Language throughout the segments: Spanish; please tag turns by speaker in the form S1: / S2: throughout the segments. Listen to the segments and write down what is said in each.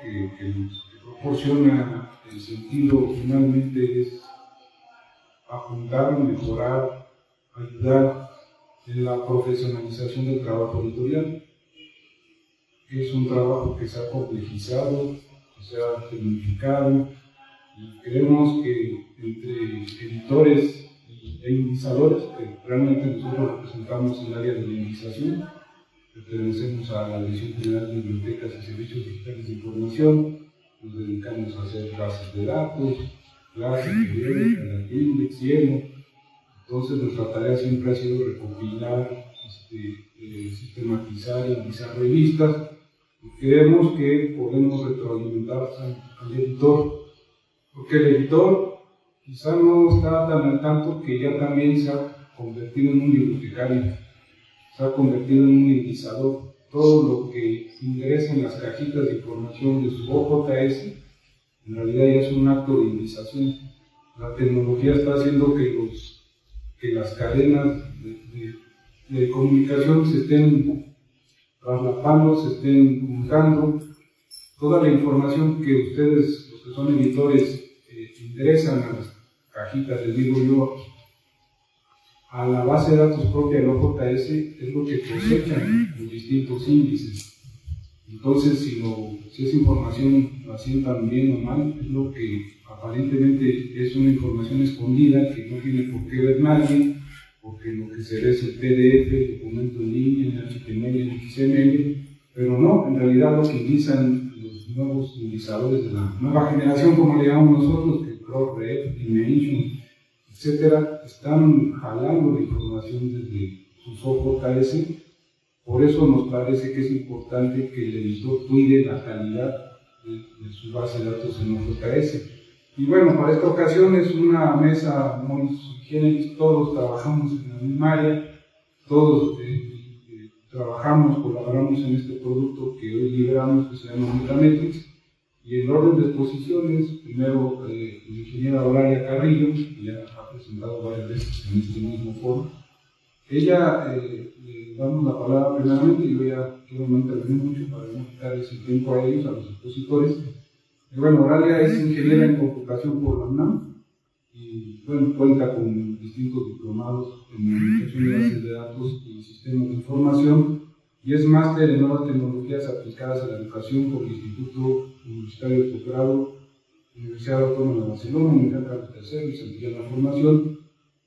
S1: que proporciona el sentido finalmente es apuntar, mejorar, ayudar en la profesionalización del trabajo editorial. Es un trabajo que se ha complejizado, que se ha tecnificado, y creemos que entre editores e indizadores, que realmente nosotros representamos el área de la indización, pertenecemos a la Dirección General de Bibliotecas y Servicios Digitales de Información, nos dedicamos a hacer bases de datos, clases, periódicas, index, YEMO. Entonces nuestra tarea siempre ha sido recopilar, sistematizar, indizar revistas, y creemos que podemos retroalimentar al editor, porque el editor quizá no está tan al tanto que ya también se ha convertido en un bibliotecario, se ha convertido en un indizador. Todo lo que ingresa en las cajitas de información de su OJS en realidad ya es un acto de indización. La tecnología está haciendo que las cadenas de comunicación se estén traslapando, se estén juntando. Toda la información que ustedes, los que son editores, interesan a las cajitas, les digo yo, a la base de datos propia del OJS, es lo que cosechan los distintos índices. Entonces, si esa información la sientan bien o mal, es lo que aparentemente es una información escondida que no tiene por qué ver nadie, porque lo que se ve es el PDF, el documento en línea, en HTML, en XML, pero no, en realidad lo que indizan los nuevos indizadores de la nueva generación, como le llamamos nosotros, que ProRef, Dimension, etcétera, están jalando la información desde sus OJS. Por eso nos parece que es importante que el editor cuide la calidad de su base de datos en OJS. Y bueno, para esta ocasión es una mesa muy sui generis, todos trabajamos en la misma área, todos trabajamos, colaboramos en este producto que hoy liberamos, que se llama Metametrics. Y el orden de exposiciones, primero la ingeniera Horaria Carrillo, que ya ha presentado varias veces en este mismo foro. Ella, le damos la palabra primeramente, y yo ya quiero no intervenir mucho para no quitar ese tiempo a ellos, a los expositores. Bueno, Horaria es ingeniera en computación por la UNAM, y bueno, cuenta con distintos diplomados en administración de bases de datos y sistemas de información, y es máster en nuevas tecnologías aplicadas a la educación por el Instituto Universitario de Posgrado, Universidad Autónoma de Barcelona, Universidad de Servicios y la Formación.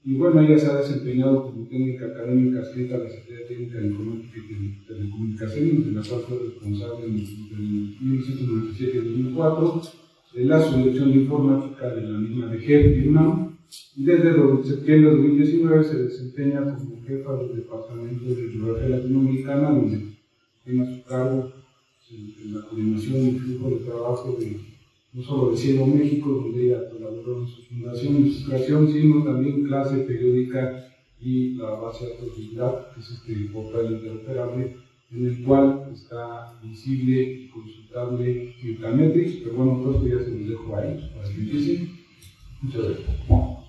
S1: Y bueno, ella se ha desempeñado como técnica académica adscrita a la Secretaría Técnica de Informática y Telecomunicaciones, de la cual fue responsable en 1997 y 2004, de la subdirección de informática de la misma de GEP y UNAM, y desde septiembre de 2019 se desempeña como jefa del Departamento de Bibliografía Latinoamericana, donde tiene a su cargo la coordinación y flujo de trabajo no solo de Cielo México, donde ella colaboró en su fundación y su creación, sino también clase periódica y la base de datos Bigdata, que es este portal interoperable en el cual está visible y consultable Metametrics, pero bueno, todo esto ya se los dejo a ellos para que empiecen. Muchas gracias.
S2: Bueno,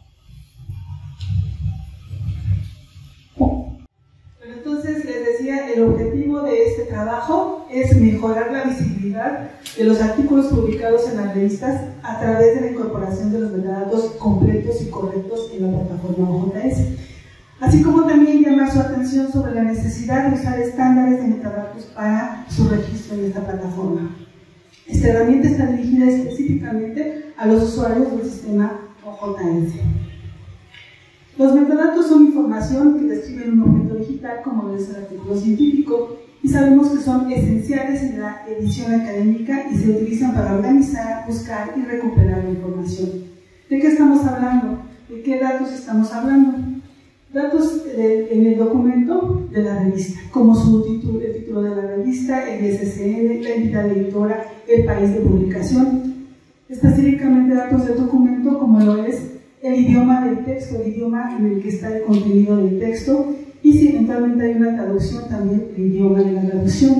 S2: entonces les decía, el objetivo de este trabajo es mejorar la visibilidad de los artículos publicados en las revistas a través de la incorporación de los metadatos completos y correctos en la plataforma OJS, así como también llamar su atención sobre la necesidad de usar estándares de metadatos para su registro en esta plataforma. Esta herramienta está dirigida específicamente a los usuarios del sistema OJS. Los metadatos son información que describen un objeto digital como debe ser artículo científico, y sabemos que son esenciales en la edición académica y se utilizan para organizar, buscar y recuperar la información. ¿De qué estamos hablando? ¿De qué datos estamos hablando? Datos en el documento de la revista, como el título de la revista, el ISSN, la entidad editora, el país de publicación. Específicamente datos del documento, como lo es el idioma del texto, el idioma en el que está el contenido del texto, y si eventualmente hay una traducción, también el idioma de la traducción.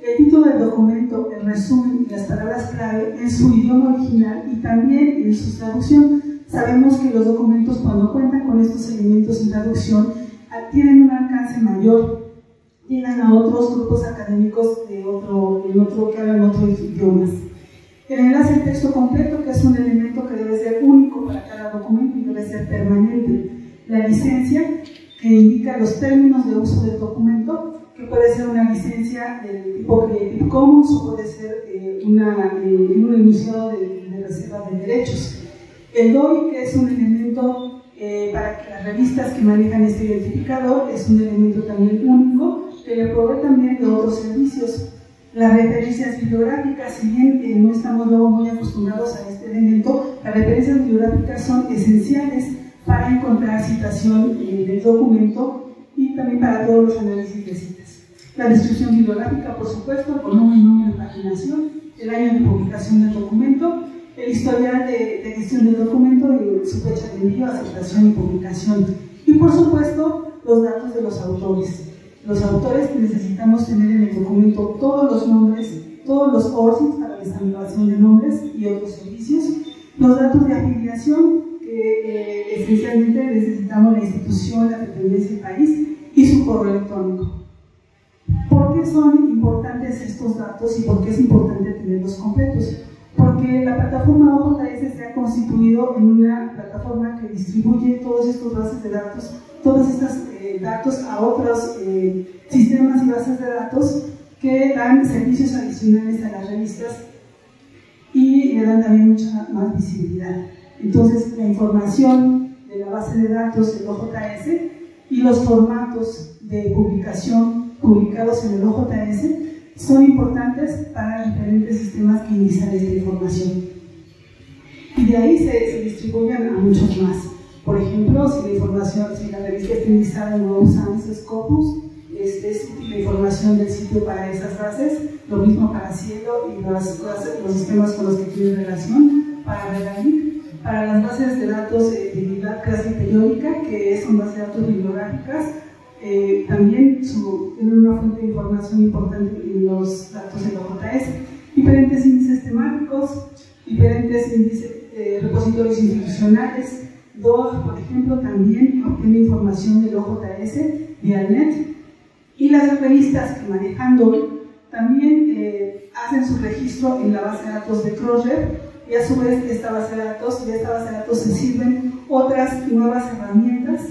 S2: El título del documento, el resumen y las palabras clave en su idioma original y también en su traducción. Sabemos que los documentos, cuando cuentan con estos elementos en traducción, tienen un alcance mayor. llegan a otros grupos académicos que hablan otros idiomas. El enlace al texto completo, que es un elemento que debe ser único para cada documento y debe ser permanente. La licencia, que indica los términos de uso del documento, que puede ser una licencia del tipo Creative Commons o puede ser un enunciado de reserva de derechos. El DOI, que es un elemento para que las revistas que manejan este identificador, es un elemento también único que le provee también de otros servicios. Las referencias bibliográficas, si bien no estamos luego muy acostumbrados a este elemento, las referencias bibliográficas son esenciales para encontrar citación del documento y también para todos los análisis de citas. La descripción bibliográfica, por supuesto, con nombre de paginación, el año de publicación del documento, el historial de gestión del documento y su fecha de envío, aceptación y publicación. Y por supuesto, los datos de los autores. Los autores que necesitamos tener en el documento todos los nombres, todos los ORCIDs para la desambulación de nombres y otros servicios, los datos de afiliación, que esencialmente necesitamos la institución, la dependencia del país y su correo electrónico. ¿Por qué son importantes estos datos y por qué es importante tenerlos completos? Porque la plataforma OJS se ha constituido en una plataforma que distribuye todos estos bases de datos, todos estos datos a otros sistemas y bases de datos que dan servicios adicionales a las revistas y le dan también mucha más visibilidad. Entonces, la información de la base de datos del OJS y los formatos de publicación publicados en el OJS son importantes para diferentes sistemas que indizan esta información. Y de ahí se distribuyen a muchos más. Por ejemplo, si la revista está indizada en Web Science Scopus, es la información del sitio para esas bases, lo mismo para Cielo y los sistemas con los que tiene relación, para Redalic, para las bases de datos de bibliografía periódica, que son bases de datos bibliográficas, también tienen una fuente de información importante en los datos del OJS, diferentes índices temáticos, diferentes repositorios institucionales. DOAJ, por ejemplo, también obtiene información del OJS vía net, y las revistas que manejan DOI también hacen su registro en la base de datos de Crossref, y a su vez de esta base de datos se sirven otras nuevas herramientas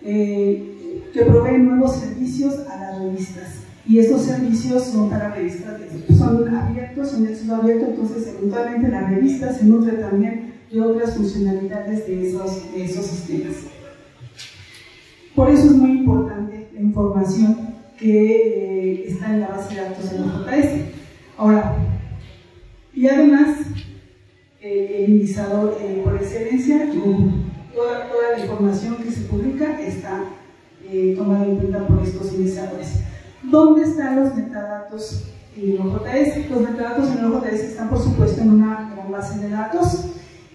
S2: que proveen nuevos servicios a las revistas, y estos servicios son para revistas, son abiertos, son de acceso abierto, entonces eventualmente la revista se nutre también de otras funcionalidades de esos sistemas. Por eso es muy importante la información que está en la base de datos del OJS. Ahora, y además, el indizador por excelencia, toda la información que se publica está tomada en cuenta por estos indizadores. ¿Dónde están los metadatos en el OJS? Los metadatos en el OJS están, por supuesto, en una gran base de datos,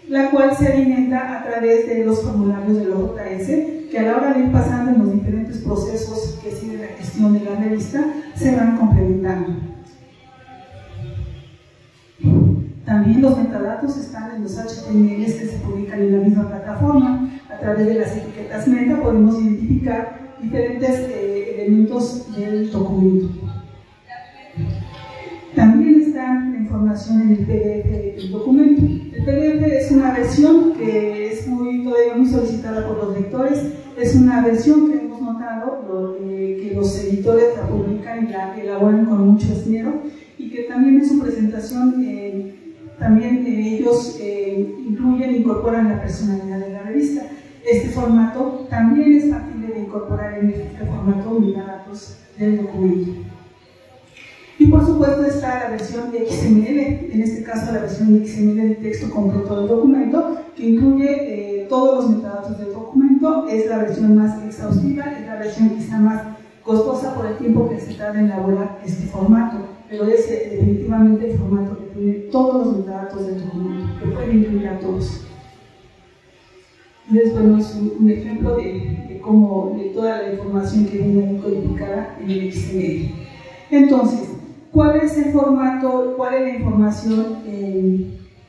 S2: la cual se alimenta a través de los formularios del OJS, que a la hora de ir pasando en los diferentes procesos que sigue la gestión de la revista, se van complementando. También los metadatos están en los HTMLs que se publican en la misma plataforma. A través de las etiquetas meta podemos identificar diferentes elementos del documento. También está la información en el PDF del documento. El PDF es una versión que es todavía muy solicitada por los lectores. Es una versión que hemos notado que los editores la publican y la elaboran con mucho esmero, y que también en su presentación ellos incluyen e incorporan la personalidad de la revista. Este formato también es factible de incorporar en este formato metadatos del documento. Y por supuesto está la versión de XML, en este caso la versión de XML del texto completo del documento, que incluye todos los metadatos del documento. Es la versión más exhaustiva, es la versión quizá más costosa por el tiempo que se tarda en elaborar este formato, pero es definitivamente el formato que tiene todos los metadatos del documento, que puede incluir a todos. Entonces, bueno, es un ejemplo de toda la información que viene codificada en el XML. Entonces, ¿cuál es el formato, cuál es la información,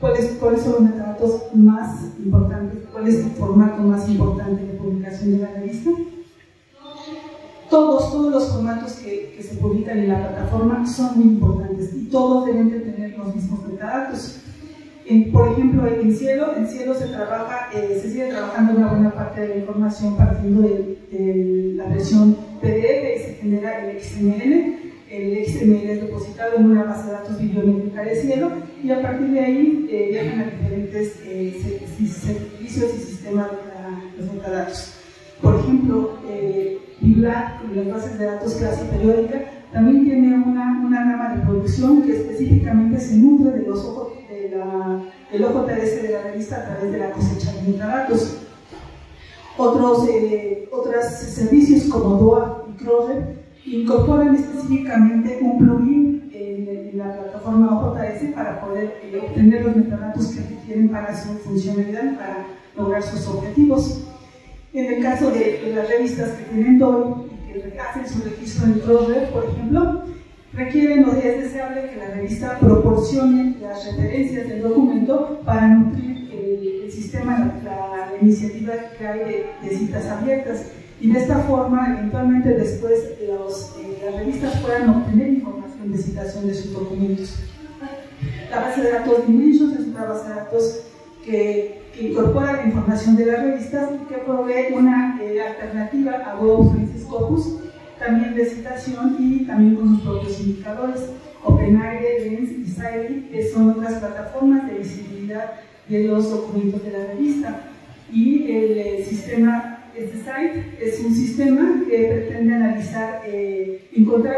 S2: cuáles son los metadatos más importantes, cuál es el formato más importante de publicación de la revista? Todos los formatos que se publican en la plataforma son muy importantes y todos deben de tener los mismos metadatos. Por ejemplo, en Cielo se sigue trabajando una buena parte de la información partiendo de la versión PDF y se genera el XML. El XML es depositado en una base de datos bibliométrica de Cielo y a partir de ahí viajan a diferentes servicios y sistemas de los metadatos. Por ejemplo, BIBLAT, con las bases de datos clase periódica, también tiene una gama de producción que específicamente se nutre del OJS de la revista a través de la cosecha de metadatos. Otros servicios como DOA y Crossref incorporan específicamente un plugin en la plataforma OJS para poder obtener los metadatos que requieren para su funcionalidad, para lograr sus objetivos. En el caso de las revistas que tienen DOI y que hacen su registro en Crossref, por ejemplo, requieren o es deseable que la revista proporcione las referencias del documento para nutrir el sistema, la iniciativa que hay de citas abiertas. Y de esta forma, eventualmente después las revistas puedan obtener información de citación de sus documentos. La base de datos Dimensions es una base de datos que incorpora la información de las revistas y que provee una alternativa a Web of Science Scopus, también de citación y también con sus propios indicadores. OpenAIRE, Lens y Sciley son otras plataformas de visibilidad de los documentos de la revista. Y el sistema Site es un sistema que pretende analizar,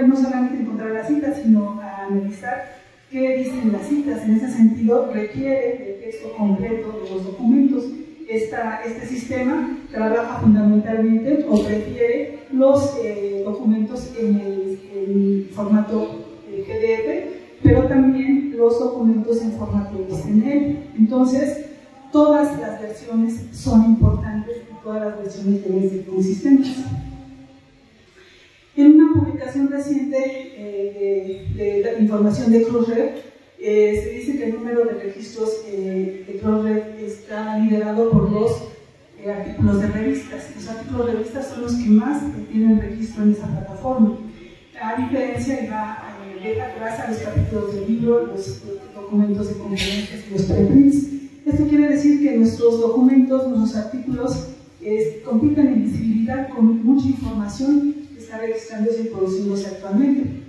S2: no solamente encontrar las citas, sino analizar qué dicen las citas. En ese sentido, requiere el texto completo de los documentos. Este sistema trabaja fundamentalmente o prefiere los documentos en formato PDF, pero también los documentos en formato XML. Entonces, todas las versiones son importantes y todas las versiones deben ser consistentes. En una publicación reciente de información de Crossref, se dice que el número de registros de Crossref está liderado por los artículos de revistas. Los artículos de revistas son los que más tienen registro en esa plataforma. A diferencia, deja atrás a los capítulos del libro, los documentos de conferencias y los preprints. Esto quiere decir que nuestros documentos, nuestros artículos, compiten en visibilidad con mucha información que está registrándose y produciéndose actualmente.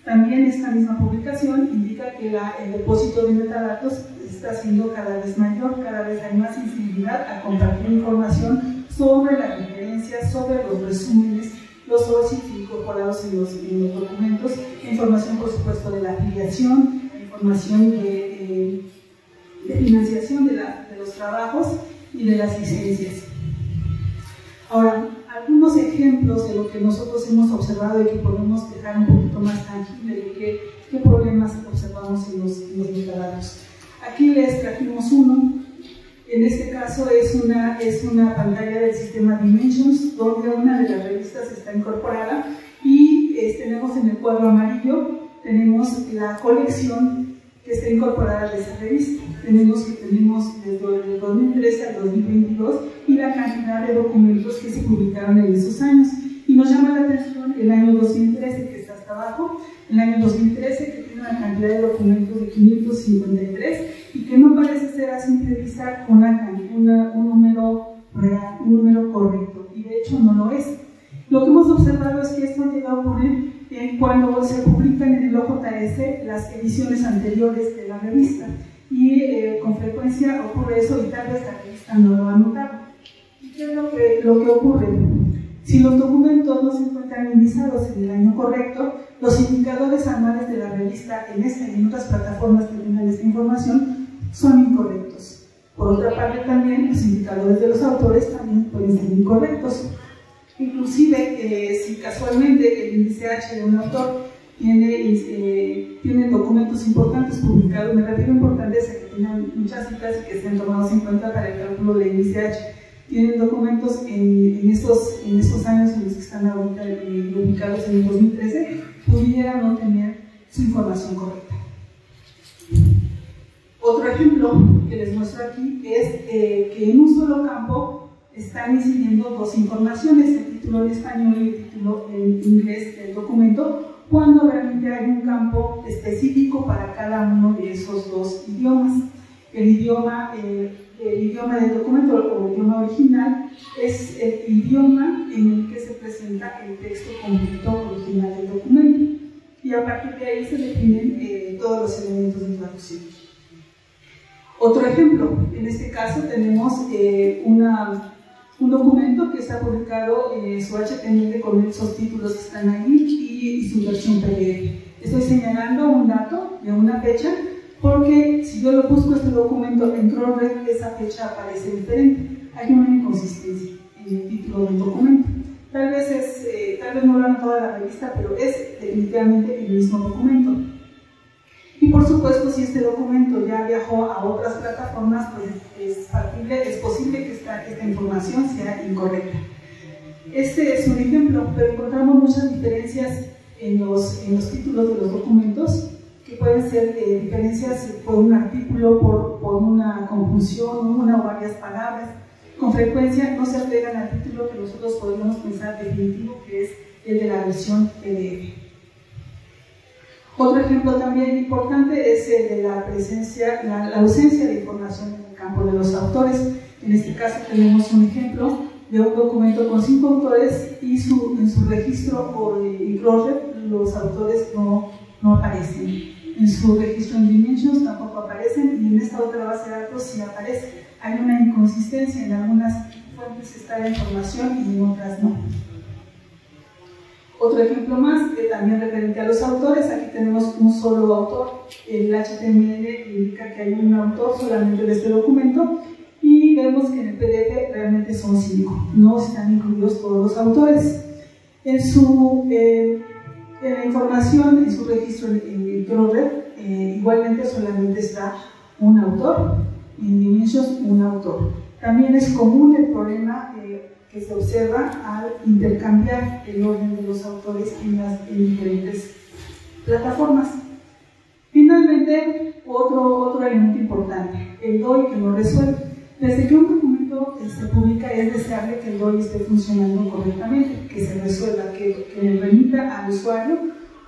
S2: También esta misma publicación indica que el depósito de metadatos está siendo cada vez mayor, cada vez hay más sensibilidad a compartir información sobre las referencias, sobre los resúmenes, los sources incorporados en los documentos, información por supuesto de la afiliación, información de financiación de los trabajos y de las licencias. Ahora, algunos ejemplos de lo que nosotros hemos observado y que podemos dejar un poquito más tangible de qué problemas observamos en los metadatos. Aquí les trajimos uno. En este caso es una pantalla del sistema Dimensions, donde una de las revistas está incorporada y tenemos en el cuadro amarillo, tenemos la colección que está incorporada de esa revista. Tenemos desde el 2013 al 2022 y la cantidad de documentos que se publicaron en esos años. Y nos llama la atención el año 2013, que está hasta abajo, el año 2013, que tiene una cantidad de documentos de 553 y que no parece ser a simple vista un número real, un número correcto, y de hecho no lo es. Lo que hemos observado es que esto llega a ocurrir cuando se publican en el OJS las ediciones anteriores de la revista, y con frecuencia ocurre eso y tal vez la revista no lo ha notado. ¿Y qué es lo que ocurre? Si los documentos no se encuentran indizados en el año correcto, los indicadores anuales de la revista en esta y en otras plataformas que tengan esta información son incorrectos. Por otra parte, también los indicadores de los autores también pueden ser incorrectos. Inclusive, si casualmente el índice H de un autor tiene documentos importantes publicados, me refiero a importantes a que tengan muchas citas y que sean tomados en cuenta para el cálculo del índice H. Tienen documentos en estos años en los que están ahorita ubicados en el 2013, pudieran no tener su información correcta. Otro ejemplo que les muestro aquí es que en un solo campo están incidiendo dos informaciones, el título en español y el título en inglés del documento, cuando realmente hay un campo específico para cada uno de esos dos idiomas. El idioma del documento o el idioma original es el idioma en el que se presenta el texto completo original del documento, y a partir de ahí se definen todos los elementos de traducción. Otro ejemplo, en este caso tenemos un documento que está publicado en su HTML con esos títulos que están ahí y su versión PDF. Estoy señalando un dato de una fecha porque si yo lo busco este documento en Chrome, esa fecha aparece diferente. Hay una inconsistencia en el título del documento. Tal vez no lo han toda la revista, pero es definitivamente el mismo documento. Y por supuesto, si este documento ya viajó a otras plataformas, pues es posible que esta información sea incorrecta. Este es un ejemplo, pero encontramos muchas diferencias en los títulos de los documentos, que pueden ser diferencias por un artículo, por una conjunción, una o varias palabras. Con frecuencia no se apegan al título que nosotros podemos pensar definitivo, que es el de la versión PDF. Otro ejemplo también importante es el de la ausencia de información en el campo de los autores. En este caso tenemos un ejemplo de un documento con 5 autores y en su registro o en Crossref los autores no aparecen. En su registro en Dimensions tampoco aparecen, y en esta otra base de datos sí aparece. Hay una inconsistencia, en algunas fuentes está la información y en otras no. Otro ejemplo más, también referente a los autores, aquí tenemos un solo autor. El HTML indica que hay un autor solamente de este documento, y vemos que en el PDF realmente son 5, no están incluidos todos los autores. En la información, en su registro en Chrome, igualmente solamente está un autor, en Dimensions un autor. También es común el problema que se observa al intercambiar el orden de los autores en diferentes plataformas. Finalmente, otro elemento importante, el DOI que no resuelve. Desde que un documento se publica, es deseable que el DOI esté funcionando correctamente, que se resuelva, que remita al usuario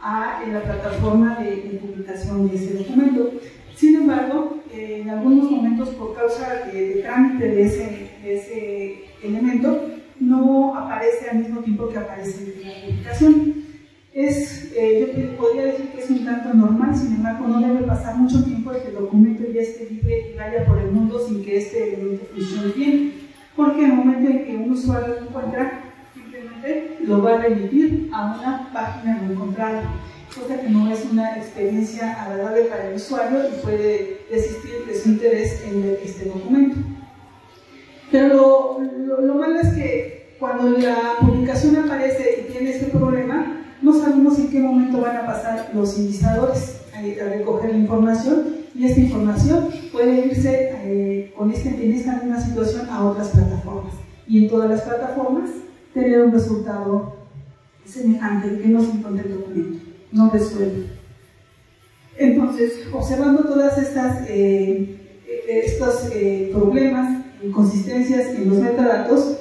S2: a la plataforma de publicación de ese documento. Sin embargo, en algunos momentos, por causa de trámite de ese elemento, no aparece al mismo tiempo que aparece en la publicación. Yo podría decir que es un tanto normal, sin embargo, no debe pasar mucho tiempo de que el documento ya esté libre y vaya por el mundo sin que este elemento funcione bien, porque en el momento en que un usuario lo encuentra, simplemente lo va a remitir a una página no encontrada, cosa que no es una experiencia agradable para el usuario y puede desistir de su interés en este documento. Pero lo malo es que cuando la publicación aparece y tiene este problema, no sabemos en qué momento van a pasar los indizadores a recoger la información, y esta información puede irse en esta misma situación a otras plataformas, y en todas las plataformas tener un resultado semejante, que no se encuentra el documento, no resuelve. Entonces, observando todas estos problemas, inconsistencias en los metadatos,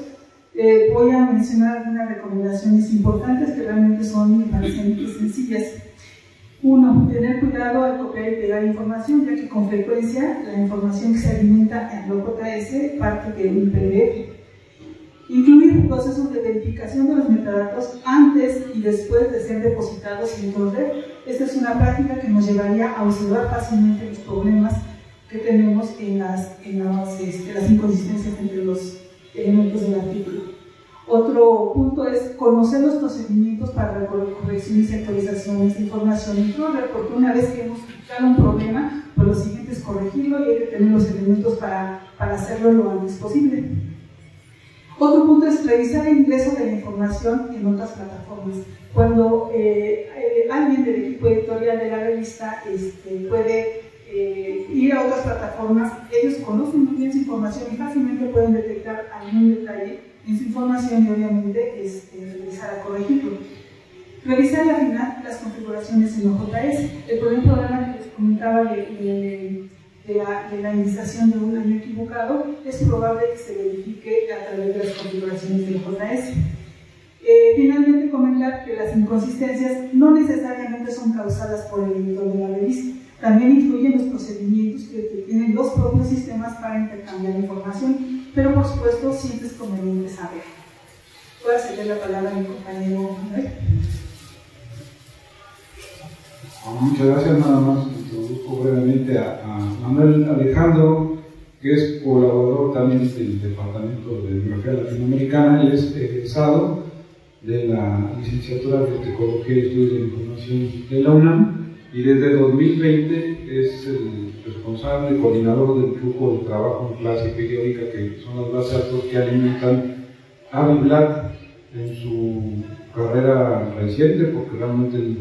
S2: voy a mencionar algunas recomendaciones importantes que realmente me parecen sencillas. 1. Tener cuidado al copiar y pegar información, ya que con frecuencia la información que se alimenta en OJS parte de un PDF. Incluir procesos de verificación de los metadatos antes y después de ser depositados en Chrome. Esta es una práctica que nos llevaría a observar fácilmente los problemas que tenemos en las inconsistencias entre los elementos del artículo. Otro punto es conocer los procedimientos para la corrección y actualizaciones de información en Chrome, porque una vez que hemos identificado un problema, pues lo siguiente es corregirlo, y hay que tener los elementos para hacerlo lo antes posible. Otro punto es revisar el ingreso de la información en otras plataformas. Cuando alguien del equipo editorial de la revista puede ir a otras plataformas, ellos conocen muy bien su información y fácilmente pueden detectar algún detalle en su información, y obviamente regresar a corregirlo. Revisar y afinar las configuraciones en OJS. El problema que les comentaba de de la indización de un año equivocado, es probable que se verifique a través de las configuraciones del JS. Finalmente, comentar que las inconsistencias no necesariamente son causadas por el editor de la revista. También influyen los procedimientos que tienen los propios sistemas para intercambiar información, pero por supuesto siempre es conveniente saber. Voy a ceder la palabra a mi compañero Manuel.
S1: Muchas gracias. Nada más introduzco brevemente a Manuel Alejandro, que es colaborador también del Departamento de Bibliografía Latinoamericana y es egresado de la licenciatura de Bibliotecología y Estudios de la Información de la UNAM, y desde 2020 es el responsable, coordinador del flujo de trabajo en clase periódica, que son las bases de datos que alimentan a Biblat en su carrera reciente, porque realmente el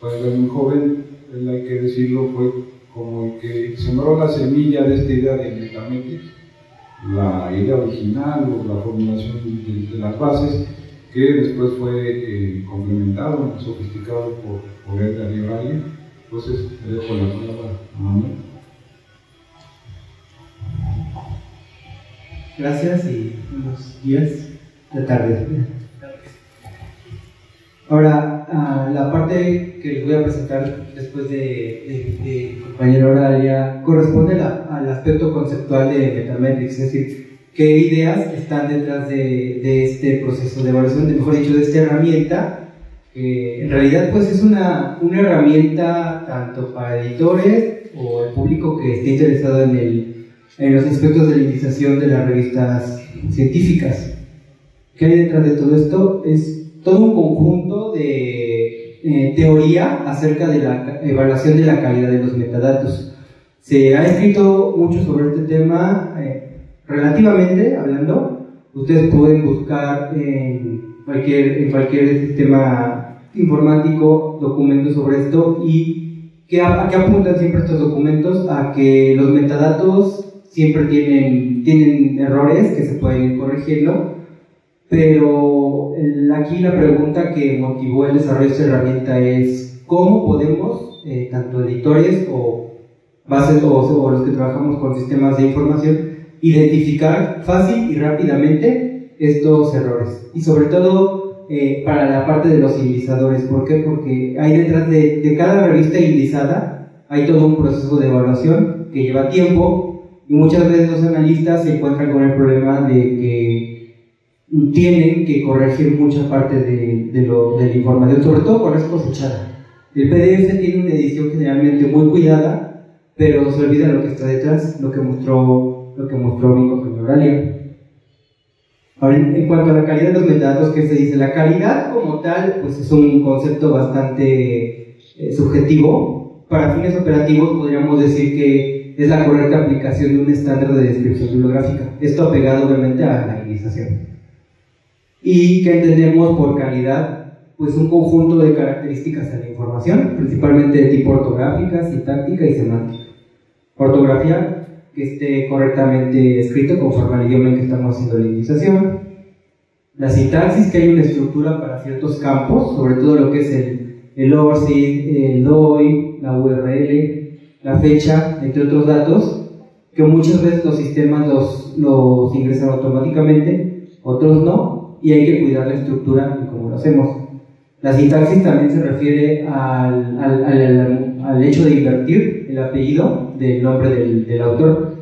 S1: padre muy joven, él, hay que decirlo, fue como el que sembró la semilla de esta idea de Metametrics, la idea original o la formulación de las bases, que después fue complementado, sofisticado por Edgar Ibarri. Entonces, le dejo la palabra a Manuel.
S3: Gracias y buenos días, de tarde. Ahora, la parte que les voy a presentar después de compañera Oralia corresponde al aspecto conceptual de Metametrics, es decir, qué ideas están detrás de este proceso de evaluación, mejor dicho, de esta herramienta, que en realidad pues es una herramienta tanto para editores o el público que esté interesado en los aspectos de la indización de las revistas científicas. ¿Qué hay detrás de todo esto? Es todo un conjunto de teoría acerca de la evaluación de la calidad de los metadatos. Se ha escrito mucho sobre este tema. Relativamente hablando, ustedes pueden buscar en cualquier sistema informático documentos sobre esto. ¿Y a qué apuntan siempre estos documentos? A que los metadatos siempre tienen errores que se pueden ir corrigiendo, pero aquí la pregunta que motivó el desarrollo de esta herramienta es ¿cómo podemos, tanto editores o bases o los que trabajamos con sistemas de información, identificar fácil y rápidamente estos errores? Y sobre todo para la parte de los indizadores. ¿Por qué? Porque hay detrás de cada revista indizada hay todo un proceso de evaluación que lleva tiempo, y muchas veces los analistas se encuentran con el problema de que tienen que corregir mucha parte de la información, sobre todo cuando es cosechada. El PDF tiene una edición generalmente muy cuidada, pero se olvida lo que está detrás, lo que mostró mi compañero Oralia. Ahora, en cuanto a la calidad de los metadatos, ¿qué se dice? La calidad como tal pues es un concepto bastante subjetivo. Para fines operativos podríamos decir que es la correcta aplicación de un estándar de descripción bibliográfica, esto apegado obviamente a la indización. ¿Y qué entendemos por calidad? Pues un conjunto de características de la información, principalmente de tipo ortográfica, sintáctica y semántica. Ortografía, que esté correctamente escrito conforme al idioma en que estamos haciendo la indización. La sintaxis, que hay una estructura para ciertos campos, sobre todo lo que es el ORCID, el DOI, la URL, la fecha, entre otros datos, que muchas veces los sistemas los ingresan automáticamente, otros no, y hay que cuidar la estructura y cómo lo hacemos. La sintaxis también se refiere al hecho de invertir el apellido del nombre del autor,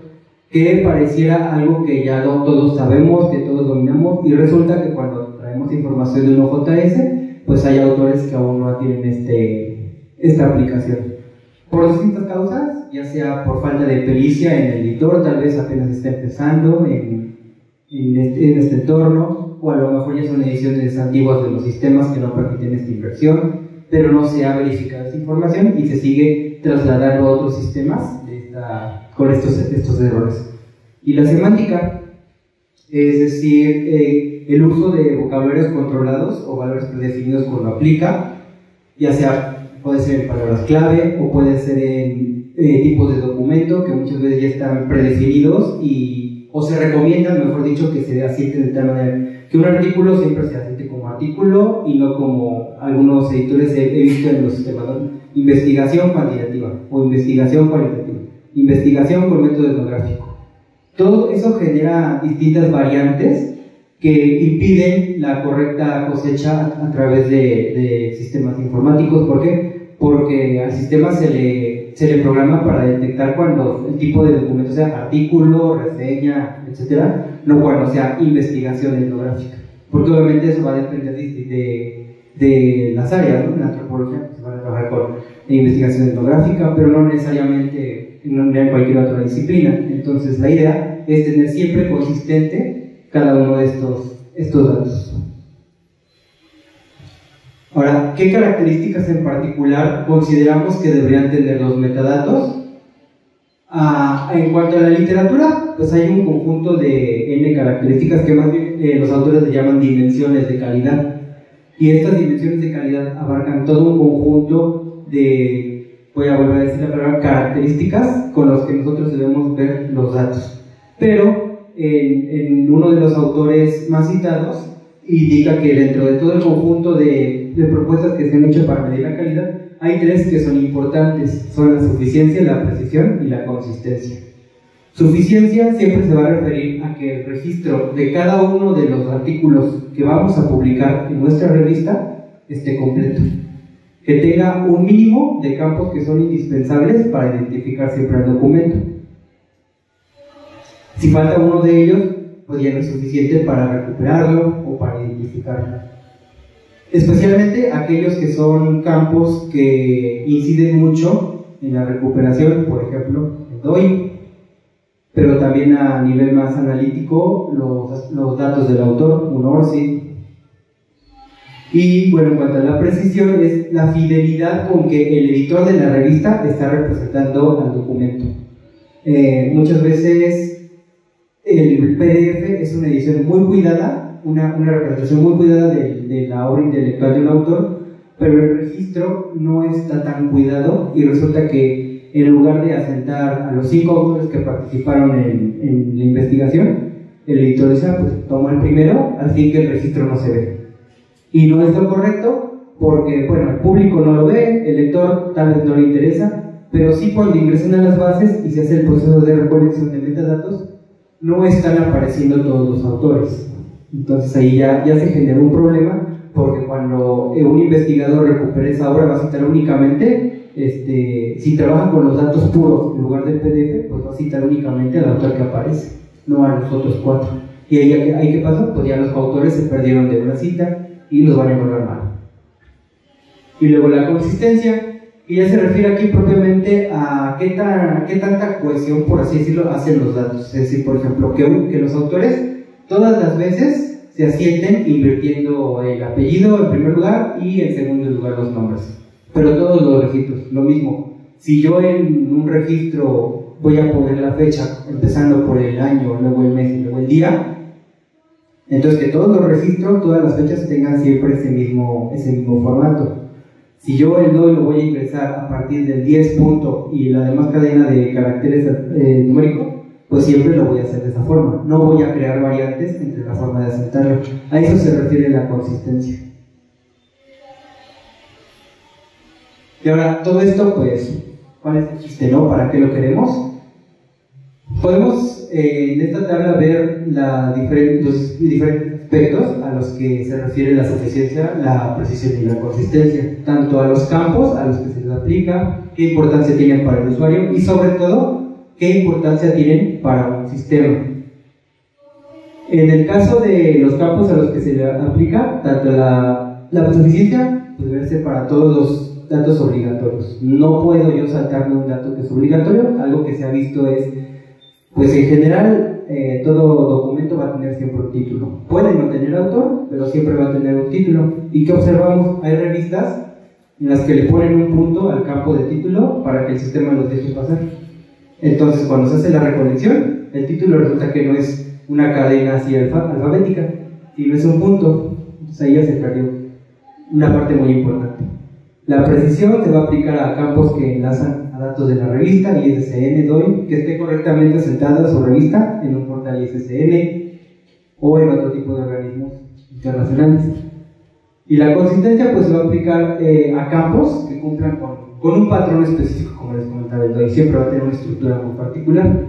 S3: que pareciera algo que ya todos sabemos, que todos dominamos, y resulta que cuando traemos información de un OJS, pues hay autores que aún no tienen esta aplicación. Por distintas causas, ya sea por falta de pericia en el editor, tal vez apenas está empezando en este entorno, o a lo mejor ya son ediciones antiguas de los sistemas que no permiten esta inversión, pero no se ha verificado esta información y se sigue trasladando a otros sistemas con estos errores. Y la semántica, es decir, el uso de vocabularios controlados o valores predefinidos cuando aplica, ya sea puede ser en palabras clave o puede ser en tipos de documento que muchas veces ya están predefinidos o se recomienda, mejor dicho, que se asienten de tal manera que un artículo siempre se asiente como artículo y no como algunos editores he visto en los sistemas, ¿no? Investigación cuantitativa o investigación cualitativa. investigación con método etnográfico. Todo eso genera distintas variantes que impiden la correcta cosecha a través de sistemas informáticos. ¿Por qué? Porque al sistema se le programa para detectar cuando el tipo de documento sea artículo, reseña, etcétera, no cuando sea investigación etnográfica. Porque obviamente eso va a depender de las áreas, ¿no? En antropología se van a trabajar con investigación etnográfica, pero no necesariamente en cualquier otra disciplina. Entonces la idea es tener siempre consistente cada uno de estos datos. Ahora, ¿qué características en particular consideramos que deberían tener los metadatos? En cuanto a la literatura, pues hay un conjunto de N características que más bien los autores le llaman dimensiones de calidad. Y estas dimensiones de calidad abarcan todo un conjunto de, voy a volver a decir la palabra, características con los que nosotros debemos ver los datos. Pero en uno de los autores más citados indica que dentro de todo el conjunto de propuestas que se han hecho para medir la calidad, hay tres que son importantes: son la suficiencia, la precisión y la consistencia. Suficiencia siempre se va a referir a que el registro de cada uno de los artículos que vamos a publicar en nuestra revista esté completo, que tenga un mínimo de campos que son indispensables para identificar siempre el documento. Si falta uno de ellos, pues ya no es suficiente para recuperarlo o para identificarlo. Especialmente aquellos que son campos que inciden mucho en la recuperación, por ejemplo, el DOI, pero también a nivel más analítico, los datos del autor, un ORCID. Y bueno, en cuanto a la precisión, es la fidelidad con que el editor de la revista está representando al documento. Muchas veces el PDF es una edición muy cuidada, una representación muy cuidada de la obra intelectual de un autor, pero el registro no está tan cuidado y resulta que en lugar de asentar a los 5 autores que participaron en la investigación, el editor dice, pues toma el primero, así que el registro no se ve. Y no es lo correcto porque, bueno, el público no lo ve, el lector tal vez no le interesa, pero sí cuando ingresan a las bases y se hace el proceso de recolección de metadatos, no están apareciendo todos los autores. Entonces ahí ya se generó un problema, porque cuando un investigador recupere esa obra va a citar únicamente, si trabaja con los datos puros en lugar del PDF, pues va a citar únicamente al autor que aparece, no a los otros 4. Y ahí ¿qué pasó? Pues ya los autores se perdieron de una cita y los van a encontrar mal. Y luego la consistencia, que ya se refiere aquí propiamente a qué tanta cohesión, por así decirlo, hacen los datos. Es decir, por ejemplo, que los autores todas las veces se asienten invirtiendo el apellido en primer lugar y en segundo lugar los nombres. Pero todos los registros, lo mismo. Si yo en un registro voy a poner la fecha, empezando por el año, luego el mes y luego el día, entonces que todos los registros, todas las fechas tengan siempre ese mismo formato. Si yo el DOI lo voy a ingresar a partir del 10 punto y la demás cadena de caracteres numéricos, pues siempre lo voy a hacer de esa forma. No voy a crear variantes entre la forma de asentarlo. A eso se refiere la consistencia. Y ahora, todo esto, pues, ¿cuál es el chiste, no? ¿Para qué lo queremos? Podemos en esta tabla ver los diferentes aspectos a los que se refiere la suficiencia, la precisión y la consistencia, tanto a los campos a los que se les aplica, qué importancia tienen para el usuario y sobre todo qué importancia tienen para un sistema. En el caso de los campos a los que se le aplica, tanto la suficiencia pues debe ser para todos los datos obligatorios. No puedo yo saltarme un dato que es obligatorio. Algo que se ha visto es, pues en general todo documento va a tener siempre un título. Puede no tener autor, pero siempre va a tener un título. ¿Y qué observamos? Hay revistas en las que le ponen un punto al campo de título para que el sistema los deje pasar. Entonces cuando se hace la recolección, el título resulta que no es una cadena así alfabética, sino es un punto. Entonces ahí ya se perdió una parte muy importante. La precisión se va a aplicar a campos que enlazan a datos de la revista, ISSN, DOI, que esté correctamente asentada su revista en un portal ISSN o en otro tipo de organismos internacionales. Y la consistencia pues se va a aplicar a campos que cumplan con con un patrón específico, como les comentaba el DOI, siempre va a tener una estructura muy particular.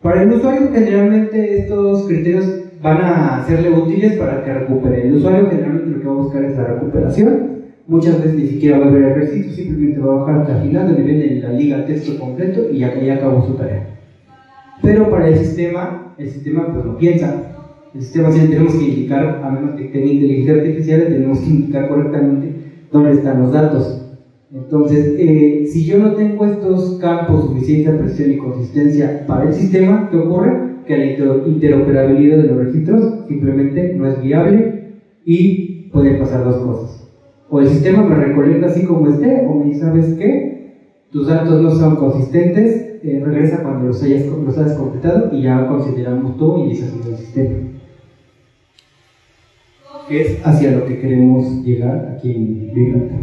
S3: Para el usuario, generalmente estos criterios van a serle útiles para que recupere. El usuario generalmente lo que va a buscar es la recuperación. Muchas veces ni siquiera va a ver el registro, simplemente va a bajar hasta el final donde viene la liga texto completo y ya acabó su tarea. Pero para el sistema pues no piensa. El sistema sí tenemos que indicar, a menos que tenga inteligencia artificial, tenemos que indicar correctamente dónde están los datos. Entonces, si yo no tengo estos campos, suficiencia, precisión y consistencia para el sistema, ¿qué ocurre? Que la interoperabilidad de los registros simplemente no es viable y pueden pasar dos cosas. O el sistema me recolecta así como esté, o me dice, ¿sabes qué? Tus datos no son consistentes, regresa cuando los hayas completado y ya consideramos tu iniciación del sistema. Que es hacia lo que queremos llegar aquí en Big Data.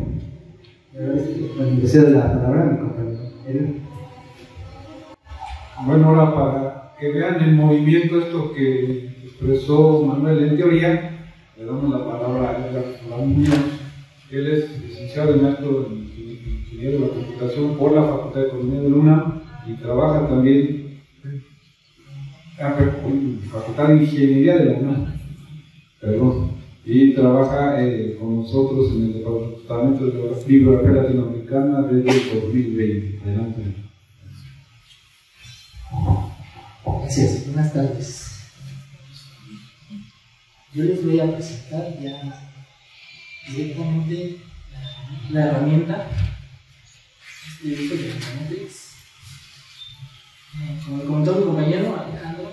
S3: Bueno, le cedo la palabra a mi compañero.
S1: Bueno, ahora para que vean el movimiento esto que expresó Manuel en teoría, le damos la palabra a Edgar Muñoz. Él es licenciado en acto en Ingeniería de la Computación por la Facultad de Economía de la UNAM y trabaja también en la Facultad de Ingeniería de la UNAM. Y trabaja con nosotros en el Departamento de la Bibliografía Latinoamericana desde el 2020. Adelante.
S4: Gracias, buenas tardes. Yo les voy a presentar ya directamente la herramienta de Matrix. Como comentó mi compañero Alejandro,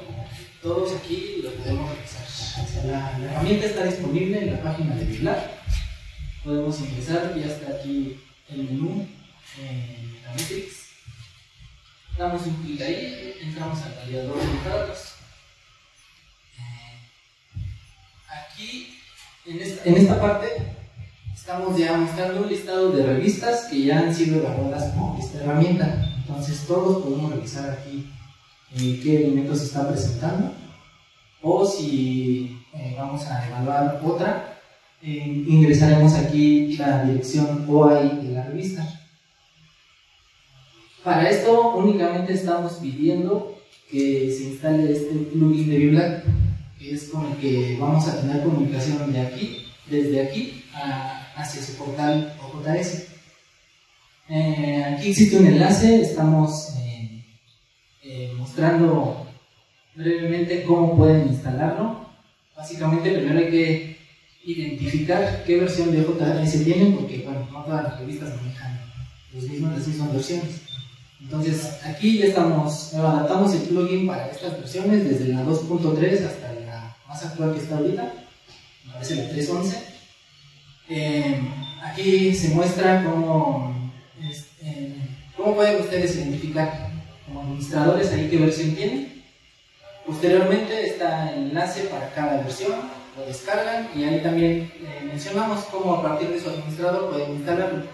S4: todos aquí lo podemos revisar. La herramienta está disponible en la página de BigLab. Podemos ingresar, ya está aquí el menú en la Matrix. Damos un clic ahí, entramos al validador de datos. Aquí, en esta parte, estamos ya mostrando un listado de revistas que ya han sido evaluadas por esta herramienta. Entonces, todos podemos revisar aquí qué elementos se está presentando. O si vamos a evaluar otra, ingresaremos aquí la dirección OAI de la revista. Para esto únicamente estamos pidiendo que se instale este plugin de BigLab, que es con el que vamos a tener comunicación de aquí, desde aquí hacia su portal OJS. Aquí existe un enlace, estamos mostrando brevemente cómo pueden instalarlo. Básicamente primero hay que identificar qué versión de OJS tienen, porque bueno, no todas las revistas manejan las mismas versiones. Entonces aquí ya adaptamos el plugin para estas versiones, desde la 2.3 hasta la más actual que está ahorita, me parece la 3.11. Aquí se muestra cómo pueden ustedes identificar como administradores ahí qué versión tienen. Posteriormente está el enlace para cada versión, lo descargan y ahí también mencionamos cómo a partir de su administrador pueden instalarlo.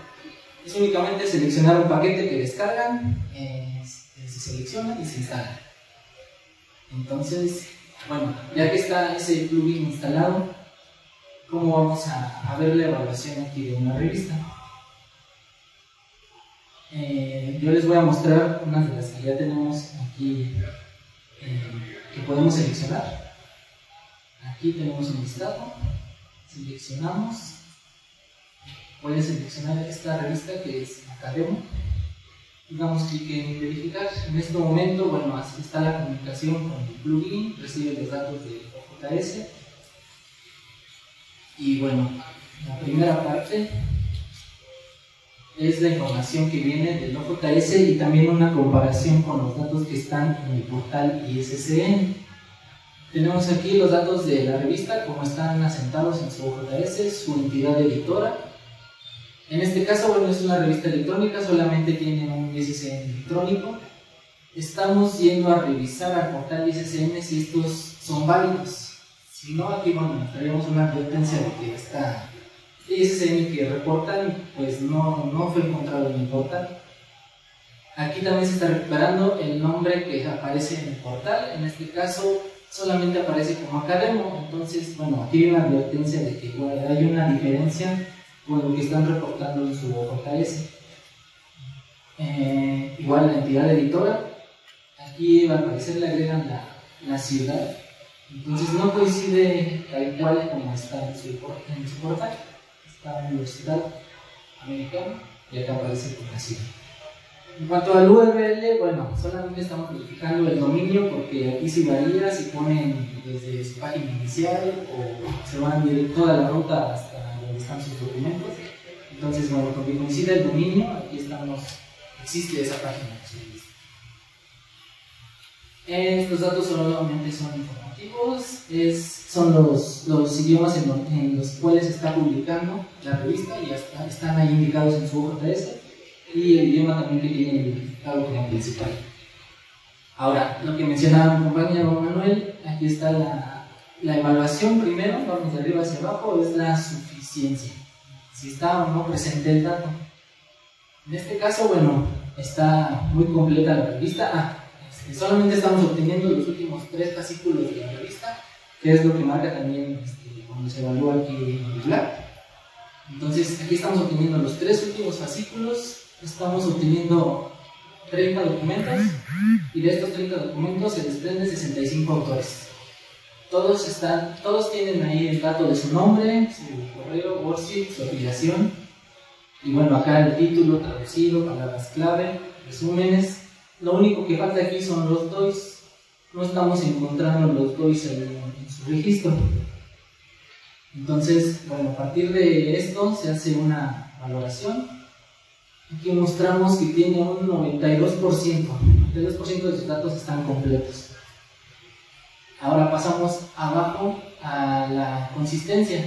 S4: Es únicamente seleccionar un paquete que descargan, se selecciona y se instala. Entonces, bueno, ya que está ese plugin instalado, ¿cómo vamos a ver la evaluación aquí de una revista? Yo les voy a mostrar unas de las que ya tenemos aquí que podemos seleccionar. Aquí tenemos un listado, seleccionamos. Voy a seleccionar esta revista que es Academo y damos clic en verificar. En este momento, bueno, así está la comunicación con el plugin, recibe los datos de OJS y bueno, la primera parte es la información que viene del OJS y también una comparación con los datos que están en el portal ISSN. Tenemos aquí los datos de la revista, como están asentados en su OJS, su entidad editora. En este caso, bueno, es una revista electrónica, solamente tiene un ISSN electrónico. Estamos yendo a revisar al portal ISSN si estos son válidos. Si no, aquí bueno, traemos una advertencia de que esta ISSN que reportan, pues no fue encontrado en el portal. Aquí también se está recuperando el nombre que aparece en el portal. En este caso, solamente aparece como Academo. Entonces, bueno, aquí hay una advertencia de que bueno, hay una diferencia con lo que están reportando en su OJS. igual la entidad editora. Aquí al parecer le agregan la ciudad, entonces no coincide tal cual como está en su portal. Está Universidad Americana y acá aparece con la ciudad. En cuanto al URL, bueno, solamente estamos verificando el dominio porque aquí sí varía, si ponen desde su página inicial o se van toda la ruta hasta donde están sus documentos. Entonces, bueno, porque coincide el dominio, aquí existe esa página. Estos datos solamente son informativos, son los idiomas en los cuales se está publicando la revista y están ahí indicados en su OJS, y el idioma también que tiene identificado como principal. Ahora, lo que mencionaba mi compañero Manuel, aquí está la evaluación primero, vamos de arriba hacia abajo, es la suficiencia, si está o no presente el dato. En este caso, bueno, está muy completa la revista. Solamente estamos obteniendo los últimos 3 fascículos de la revista, que es lo que marca también cuando se evalúa aquí en el lab. Entonces, aquí estamos obteniendo los 3 últimos fascículos, estamos obteniendo 30 documentos, y de estos 30 documentos se desprenden 65 autores. Todos tienen ahí el dato de su nombre, su correo, worksheet, su afiliación, y bueno, acá el título traducido, palabras clave, resúmenes. Lo único que falta aquí son los DOIs. No estamos encontrando los DOIs en su registro. Entonces, bueno, a partir de esto se hace una valoración. Aquí mostramos que tiene un 92%. 92% de sus datos están completos. Ahora pasamos abajo a la consistencia.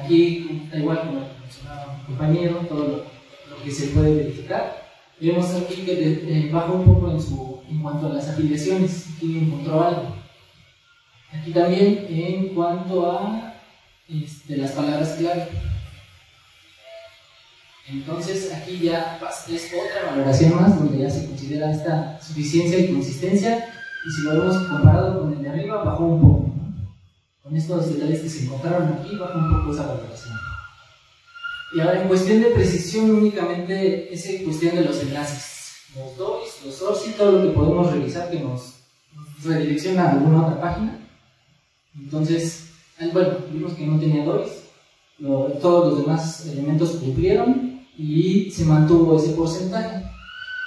S4: Aquí, igual como mencionaba mi compañero, todo lo que se puede verificar. Vemos aquí que baja un poco en cuanto a las afiliaciones. Aquí encontró algo. Aquí también en cuanto a las palabras clave. Entonces aquí ya es otra valoración más donde ya se considera esta suficiencia y consistencia, y si lo vemos comparado con el de arriba, bajó un poco, ¿no? Con estos detalles que se encontraron aquí, bajó un poco esa valoración. Y ahora en cuestión de precisión, únicamente es en cuestión de los enlaces, los DOIs, los sources, todo lo que podemos revisar que nos redirecciona a alguna otra página. Entonces, bueno, vimos que no tenía DOIs, todos los demás elementos cumplieron y se mantuvo ese porcentaje.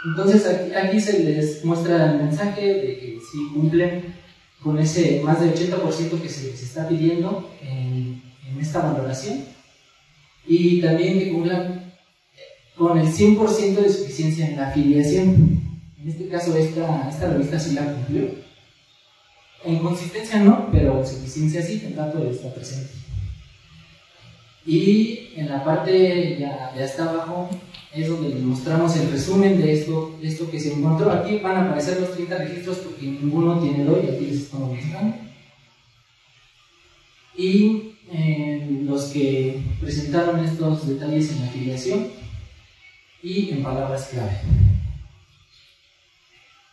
S4: Entonces aquí se les muestra el mensaje de que si cumplen con ese más del 80% que se está pidiendo en esta valoración, y también que cumplan con el 100% de suficiencia en la afiliación. En este caso esta revista sí la cumplió. En consistencia no, pero en suficiencia sí, el dato está presente. Y en la parte ya hasta abajo es donde les mostramos el resumen de esto que se encontró. Aquí van a aparecer los 30 registros porque ninguno tiene DOI, aquí les estamos mostrando. Y los que presentaron estos detalles en la afiliación y en palabras clave.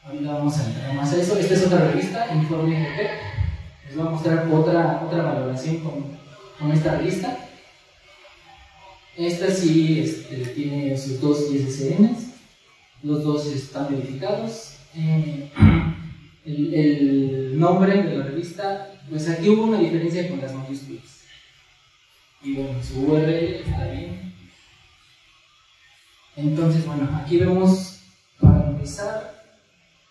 S4: Ahorita vamos a entrar más a eso. Esta es otra revista, Informe GP. Les voy a mostrar otra valoración con esta revista. Esta sí tiene sus 2 ISSNs, los dos están verificados. El nombre de la revista, pues aquí hubo una diferencia con las mayúsculas. Y bueno, su URL está bien. Entonces, bueno, aquí vemos, para empezar,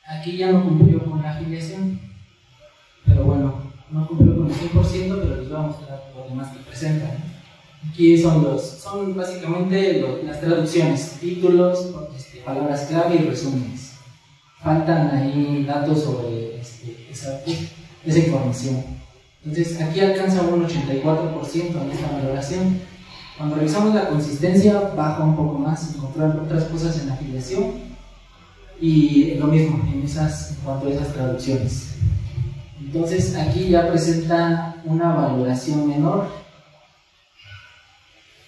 S4: aquí ya no cumplió con la afiliación, pero bueno, no cumplió con el 100%, pero les voy a mostrar lo demás que presentan. Aquí son básicamente las traducciones, títulos, palabras clave y resúmenes. Faltan ahí datos sobre esa información. Entonces aquí alcanza un 84% en esta valoración. Cuando revisamos la consistencia, baja un poco más, encontrar otras cosas en la afiliación y lo mismo en cuanto a esas traducciones. Entonces aquí ya presenta una valoración menor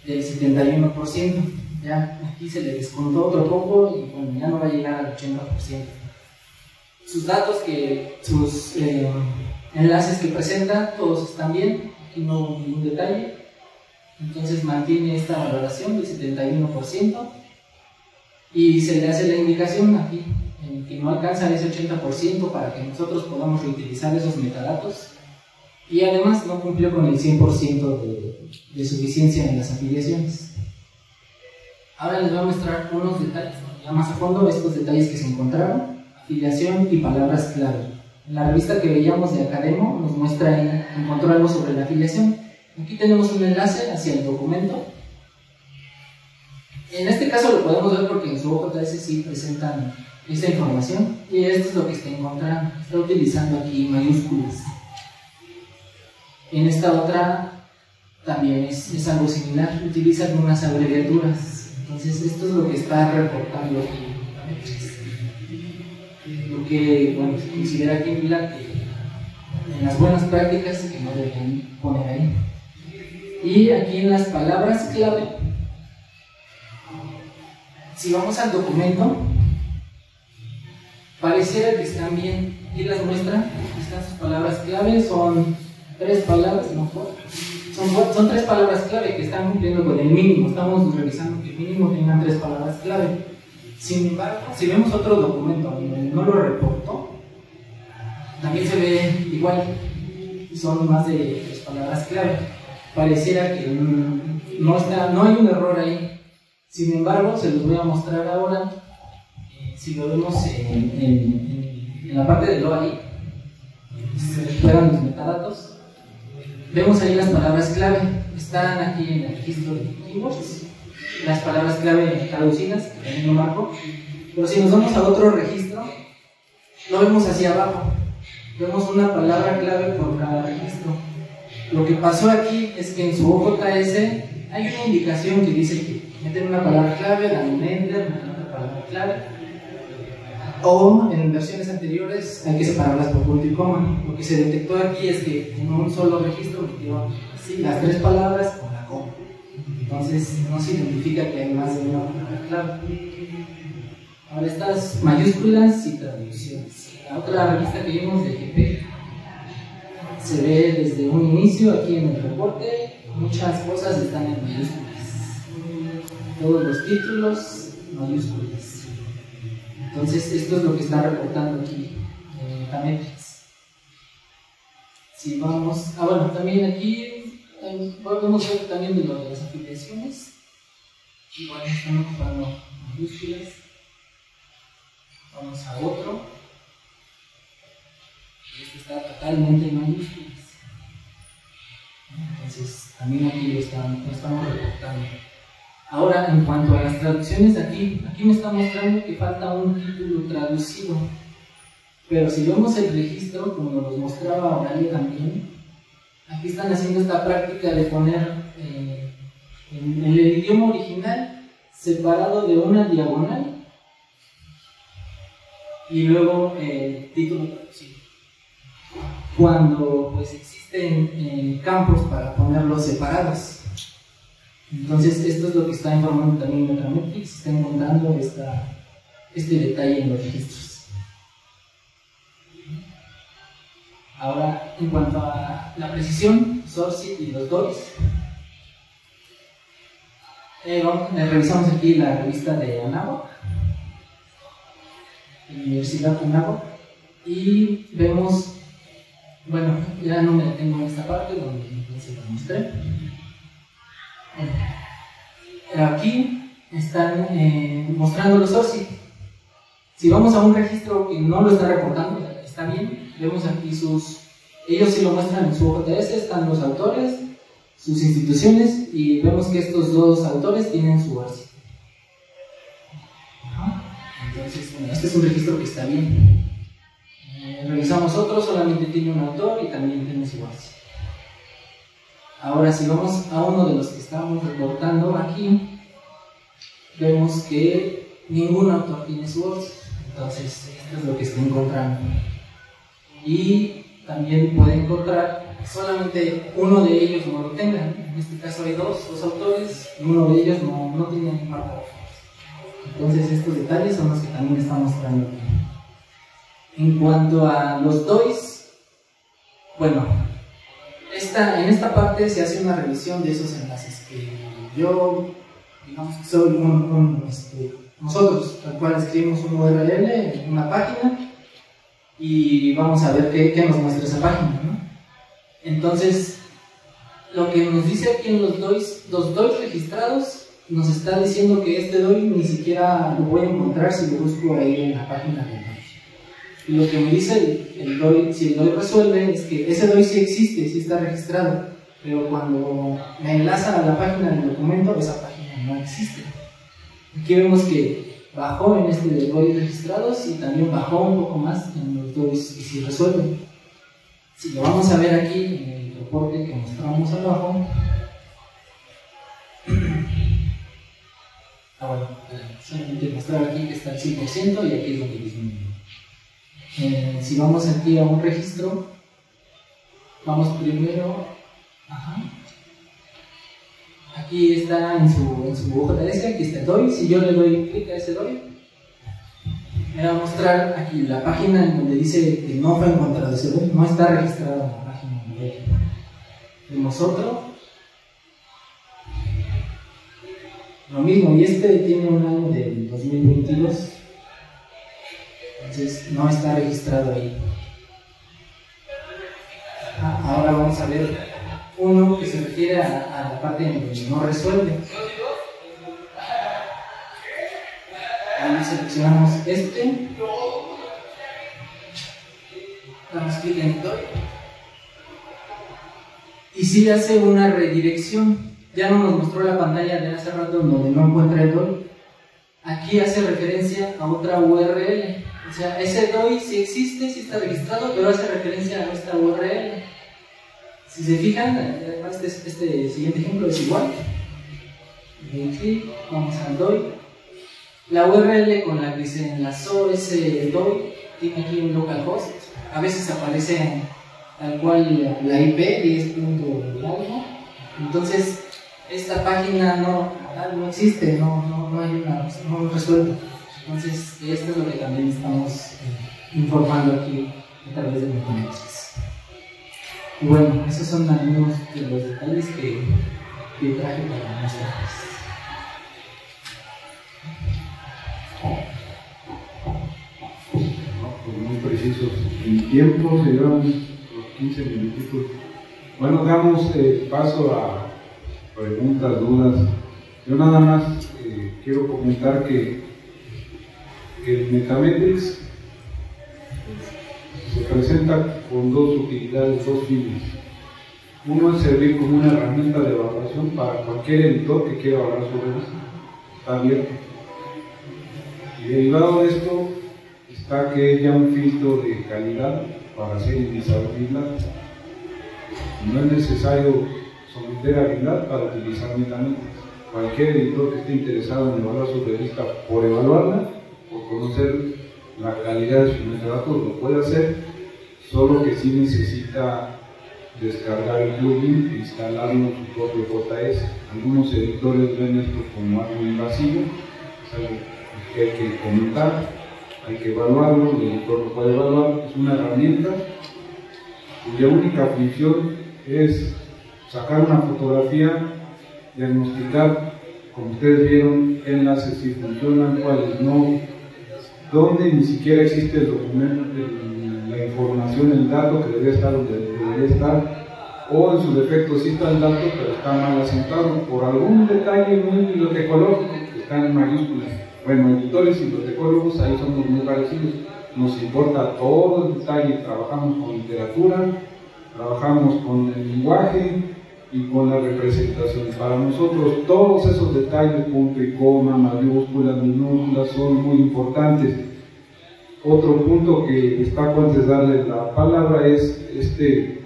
S4: del 71%. Ya aquí se le descontó otro poco y bueno, ya no va a llegar al 80%. Sus datos, sus enlaces que presenta, todos están bien, aquí no hubo ningún detalle. Entonces mantiene esta valoración del 71%. y se le hace la indicación aquí en que no alcanza ese 80% para que nosotros podamos reutilizar esos metadatos, y además no cumplió con el 100% de suficiencia en las afiliaciones. Ahora les voy a mostrar unos detalles, ya más a fondo, estos detalles que se encontraron: afiliación y palabras clave. En la revista que veíamos de Academo nos muestra ahí, encontró algo sobre la afiliación. Aquí tenemos un enlace hacia el documento. En este caso lo podemos ver porque en su OJS sí presentan esta información, y esto es lo que está encontrando. Está utilizando aquí mayúsculas. En esta otra también es algo similar, utilizan unas abreviaturas. Entonces esto es lo que está reportando aquí. Lo que, bueno, se considera aquí en la que en las buenas prácticas que no deben poner ahí. Y aquí en las palabras clave, si vamos al documento, pareciera que están bien. Aquí las muestra, están sus palabras clave, son 3 palabras, no 4. Son 3 palabras clave que están cumpliendo con el mínimo. Estamos revisando que el mínimo tengan 3 palabras clave. Sin embargo, si vemos otro documento donde no lo reportó, también se ve igual, son más de 3 palabras clave. Pareciera que no hay un error ahí. Sin embargo, se los voy a mostrar ahora. Si lo vemos en la parte de lo ahí, se recuperan los metadatos. Vemos ahí las palabras clave, están aquí en el registro de keywords, las palabras clave traducidas, que también lo marco. Pero si nos vamos a otro registro, lo vemos hacia abajo, vemos una palabra clave por cada registro. Lo que pasó aquí es que en su OJS hay una indicación que dice que meten una palabra clave, dan un enter, meten otra palabra clave, o en versiones anteriores hay que separarlas por punto y coma. Lo que se detectó aquí es que en un solo registro metió así las 3 palabras con la coma. Entonces no se identifica que hay más de una palabra clave. Ahora estas mayúsculas y traducciones. La otra revista que vimos de GP se ve desde un inicio aquí en el reporte, muchas cosas están en mayúsculas. Todos los títulos, mayúsculas. Entonces, esto es lo que está reportando aquí en Metametrics. Si vamos, bueno, también aquí podemos ver también de lo de las afiliaciones. Igual están ocupando mayúsculas. Vamos a otro. Y este está totalmente en mayúsculas. Entonces, también aquí lo estamos reportando. Ahora, en cuanto a las traducciones, aquí me está mostrando que falta un título traducido. Pero si vemos el registro, como nos mostraba Auralia también, aquí están haciendo esta práctica de poner en el idioma original separado de una diagonal y luego el título traducido. Cuando pues existen campos para ponerlos separados. Entonces, esto es lo que está informando también Metametrics, está encontrando este detalle en los registros. Ahora, en cuanto a la precisión, source y los DOIs, revisamos aquí la revista de Anáhuac, Universidad de Anáhuac, y vemos, bueno, ya no me detengo en esta parte donde se lo mostré. Aquí están mostrando los sources. Si vamos a un registro que no lo está reportando, está bien, vemos aquí ellos sí lo muestran en su OJS, están los autores, sus instituciones, y vemos que estos 2 autores tienen su ORCID. Entonces, bueno, este es un registro que está bien. Revisamos otro, solamente tiene un autor y también tiene su ORCID. Ahora, si vamos a uno de los que estamos reportando aquí, vemos que ningún autor tiene su ORCID. Entonces, esto es lo que está encontrando. Y también puede encontrar que solamente uno de ellos no lo tenga. En este caso hay dos autores, y uno de ellos no tiene un marcador. Entonces, estos detalles son los que también está mostrando aquí. En cuanto a los DOIs, bueno, en esta parte se hace una revisión de esos enlaces que yo, digamos que soy un nosotros, tal cual escribimos un URL en una página y vamos a ver qué nos muestra esa página, ¿no? Entonces, lo que nos dice aquí en los DOIs registrados, nos está diciendo que este DOI ni siquiera lo voy a encontrar si lo busco ahí en la página del DOI. Y lo que me dice el DOI, si el DOI resuelve, es que ese DOI sí existe, sí está registrado, pero cuando me enlaza a la página del documento, esa página no existe. Aquí vemos que bajó en este de DOI registrados y también bajó un poco más en los DOIs y si resuelven. Si lo vamos a ver aquí en el reporte que mostramos abajo, bueno, solamente mostrar aquí que está al 100% y aquí es donde disminuye. Si vamos aquí a un registro, vamos primero, aquí está en su JS, aquí está el DOI. Si yo le doy clic a ese DOI, me va a mostrar aquí la página en donde dice que no fue encontrado ese DOI, no está registrado en la página del DOI. Vemos otro, lo mismo, y este tiene un año del 2022, entonces no está registrado ahí. Ahora vamos a ver uno que se refiere a la parte en donde no resuelve. Ahí seleccionamos este, damos clic en DOI y sí hace una redirección. Ya no nos mostró la pantalla de hace rato donde no encuentra el DOI. Aquí hace referencia a otra URL. O sea, ese DOI sí existe, sí está registrado, pero hace referencia a esta URL. Si se fijan, este siguiente ejemplo es igual. Aquí vamos al DOI. La URL con la que se enlazó ese DOI tiene aquí un localhost. A veces aparece tal cual la IP 10.algo. Entonces, esta página no existe, no resuelve. Entonces, esto es lo que también estamos informando aquí a través de Metametrix. Y bueno, esos son algunos de los detalles que traje para mostrarles.
S1: Muy precisos. En tiempo se llevan los 15 minutitos. Bueno, damos paso a preguntas, dudas. Yo nada más quiero comentar que el Metametrix se presenta con dos utilidades, dos fines. Uno es servir como una herramienta de evaluación para cualquier editor que quiera evaluar su revista. Está abierto. Y derivado de esto está que es ya un filtro de calidad para hacer indizabilidad. No es necesario someter habilidad para utilizar Metametrix. Cualquier editor que esté interesado en evaluar su revista por evaluarla, por conocer la calidad de sus metadatos, lo puede hacer, solo que sí necesita descargar el plugin e instalarlo en su propio JS. Algunos editores ven esto como algo invasivo, es algo que hay que comentar, hay que evaluarlo, el editor lo puede evaluar, es una herramienta cuya única función es sacar una fotografía, diagnosticar, como ustedes vieron, enlaces si funcionan, cuáles no, donde ni siquiera existe el documento, la información, el dato que debería estar donde debería estar, o en su defecto sí está el dato, pero está mal asentado por algún detalle muy bibliotecológico que está en mayúsculas. Bueno, editores y bibliotecólogos ahí somos muy parecidos, nos importa todo el detalle, trabajamos con literatura, trabajamos con el lenguaje y con la representación. Para nosotros todos esos detalles, punto y coma, mayúsculas, minúsculas, son muy importantes. Otro punto que destaco antes de darle la palabra es este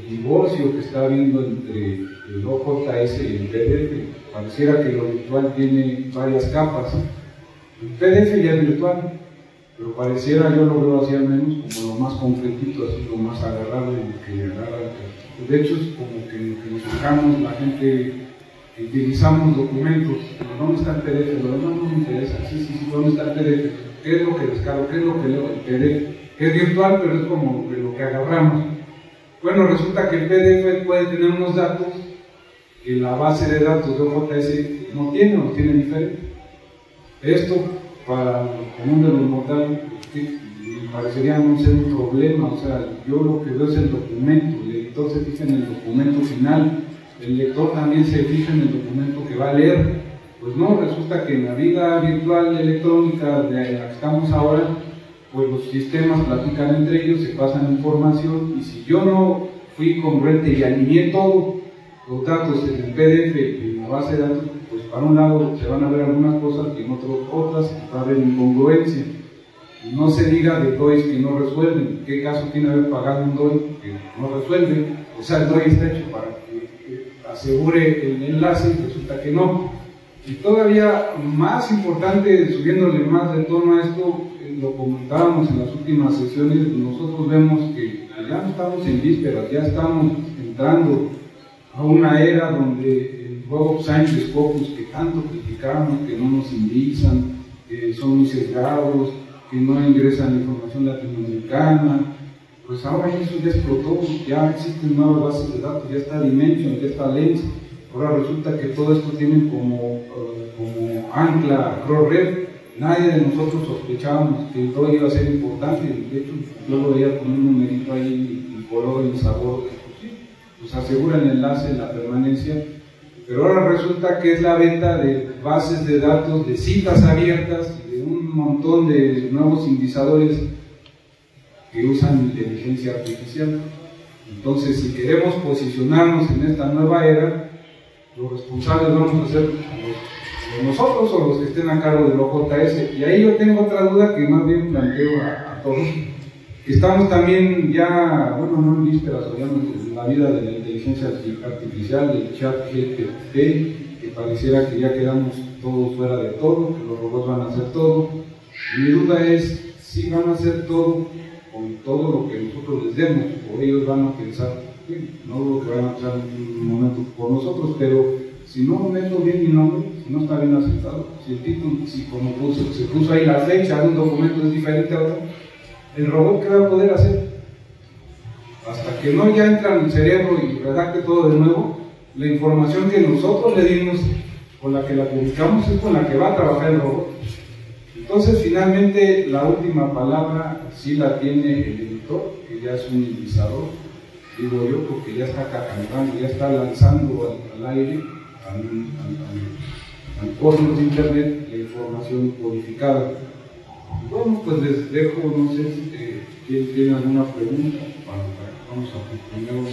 S1: divorcio que está habiendo entre el OJS y el PDF. Pareciera que lo virtual tiene varias capas. El PDF ya es virtual, pero pareciera, yo lo veo así al menos, como lo más concretito, así lo más agarrable, que agarra. De hecho, es como que nos fijamos, la gente que utilizamos documentos, pero ¿dónde está el PDF? Lo demás no me interesa. Sí, ¿dónde está el PDF? ¿Qué es lo que descargo? ¿Qué es lo que leo? El PDF es virtual, pero es como de lo que agarramos. Bueno, resulta que el PDF puede tener unos datos que la base de datos de OJS no tiene, o tiene diferente. Esto para el común de los mortales, me parecería no ser un problema. O sea, yo lo que veo es el documento, el editor se fija en el documento final, el lector también se fija en el documento que va a leer. Pues no, resulta que en la vida virtual electrónica de la que estamos ahora, pues los sistemas platican entre ellos, se pasan información, y si yo no fui congruente y alineé todos los datos en el PDF y en la base de datos, pues para un lado se van a ver algunas cosas y en otras va a haber incongruencia. No se diga de DOIs que no resuelven. ¿Qué caso tiene haber pagado un DOI que no resuelve? O sea, el DOI está hecho para que asegure el enlace y resulta que no. Y todavía más importante, subiéndole más de tono a esto, lo comentábamos en las últimas sesiones, nosotros vemos que ya no estamos en vísperas, ya estamos entrando a una era donde el Web of Science Scopus que tanto criticamos, que no nos indizan, que son muy sesgados, que no ingresan información latinoamericana, pues ahora eso ya explotó, ya existen nuevas bases de datos, ya está Dimension, ya está Lens. Ahora resulta que todo esto tiene como ancla Crossref. Nadie de nosotros sospechábamos que todo iba a ser importante. De hecho, yo lo veía con un numerito ahí, el color, el sabor, pues asegura el enlace, la permanencia. Pero ahora resulta que es la venta de bases de datos, de citas abiertas, de un montón de nuevos indizadores que usan inteligencia artificial. Entonces, si queremos posicionarnos en esta nueva era, los responsables vamos a ser nosotros o los que estén a cargo del OJS. Y ahí yo tengo otra duda que más bien planteo a todos, que estamos también ya, bueno, no en vísperas, en la vida de la inteligencia artificial, del chat GPT, que pareciera que ya quedamos todos fuera de todo, que los robots van a hacer todo. Y mi duda es si van a hacer todo con todo lo que nosotros les demos, o ellos van a pensar, no lo que van a pensar en un momento por nosotros, pero si no meto bien mi nombre, si no está bien aceptado, si el título, si como se puso ahí la fecha de un documento es diferente a otro, el robot ¿qué va a poder hacer? Hasta que no ya entra en el cerebro y redacte todo de nuevo, la información que nosotros le dimos, con la que la publicamos, es con la que va a trabajar el robot. Entonces, finalmente, la última palabra sí la tiene el editor, que ya es un indizador, digo yo, porque ya está cantando, ya está lanzando al aire, al cosmos de Internet, la información codificada. Bueno, pues les dejo, no sé si quién tiene alguna pregunta, vamos a primero.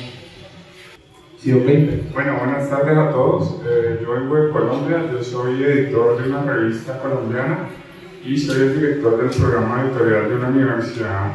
S3: Sí, ok.
S5: Bueno, buenas tardes a todos. Yo vengo de Colombia, yo soy editor de una revista colombiana y soy el director del programa editorial de una universidad,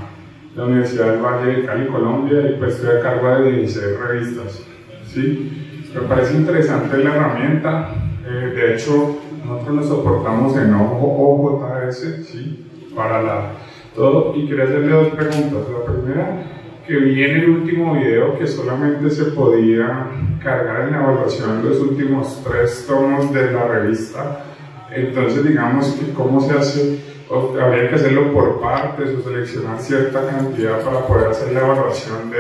S5: la Universidad del Valle de Cali, Colombia, y pues estoy a cargo de 16 revistas. ¿Sí? Me parece interesante la herramienta, de hecho nosotros nos soportamos en OJS, ¿sí? Para todo, y quería hacerle dos preguntas. La primera, que vi en el último video que solamente se podía cargar en la evaluación los últimos 3 tomos de la revista. Entonces, digamos que cómo se hace, habría que hacerlo por partes o seleccionar cierta cantidad para poder hacer la evaluación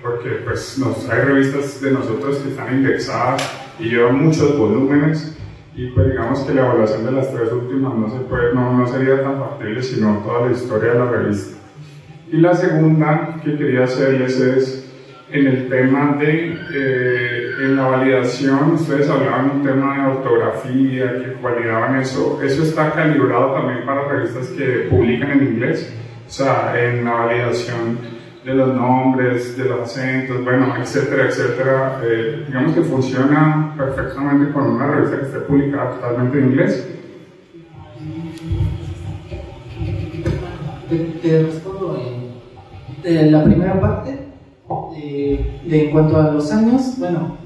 S5: porque pues hay revistas de nosotros que están indexadas y llevan muchos volúmenes, y pues digamos que la evaluación de las 3 últimas no sería tan factible, sino toda la historia de la revista. Y la segunda que quería hacerles es en el tema de en la validación. Ustedes hablaban un tema de ortografía, que validaban eso está calibrado también para revistas que publican en inglés, o sea, en la validación de los nombres, de los acentos, bueno, etcétera, etcétera. Digamos que funciona perfectamente con una revista que esté publicada totalmente en inglés.
S4: Te respondo en la primera parte. En cuanto a los años, bueno,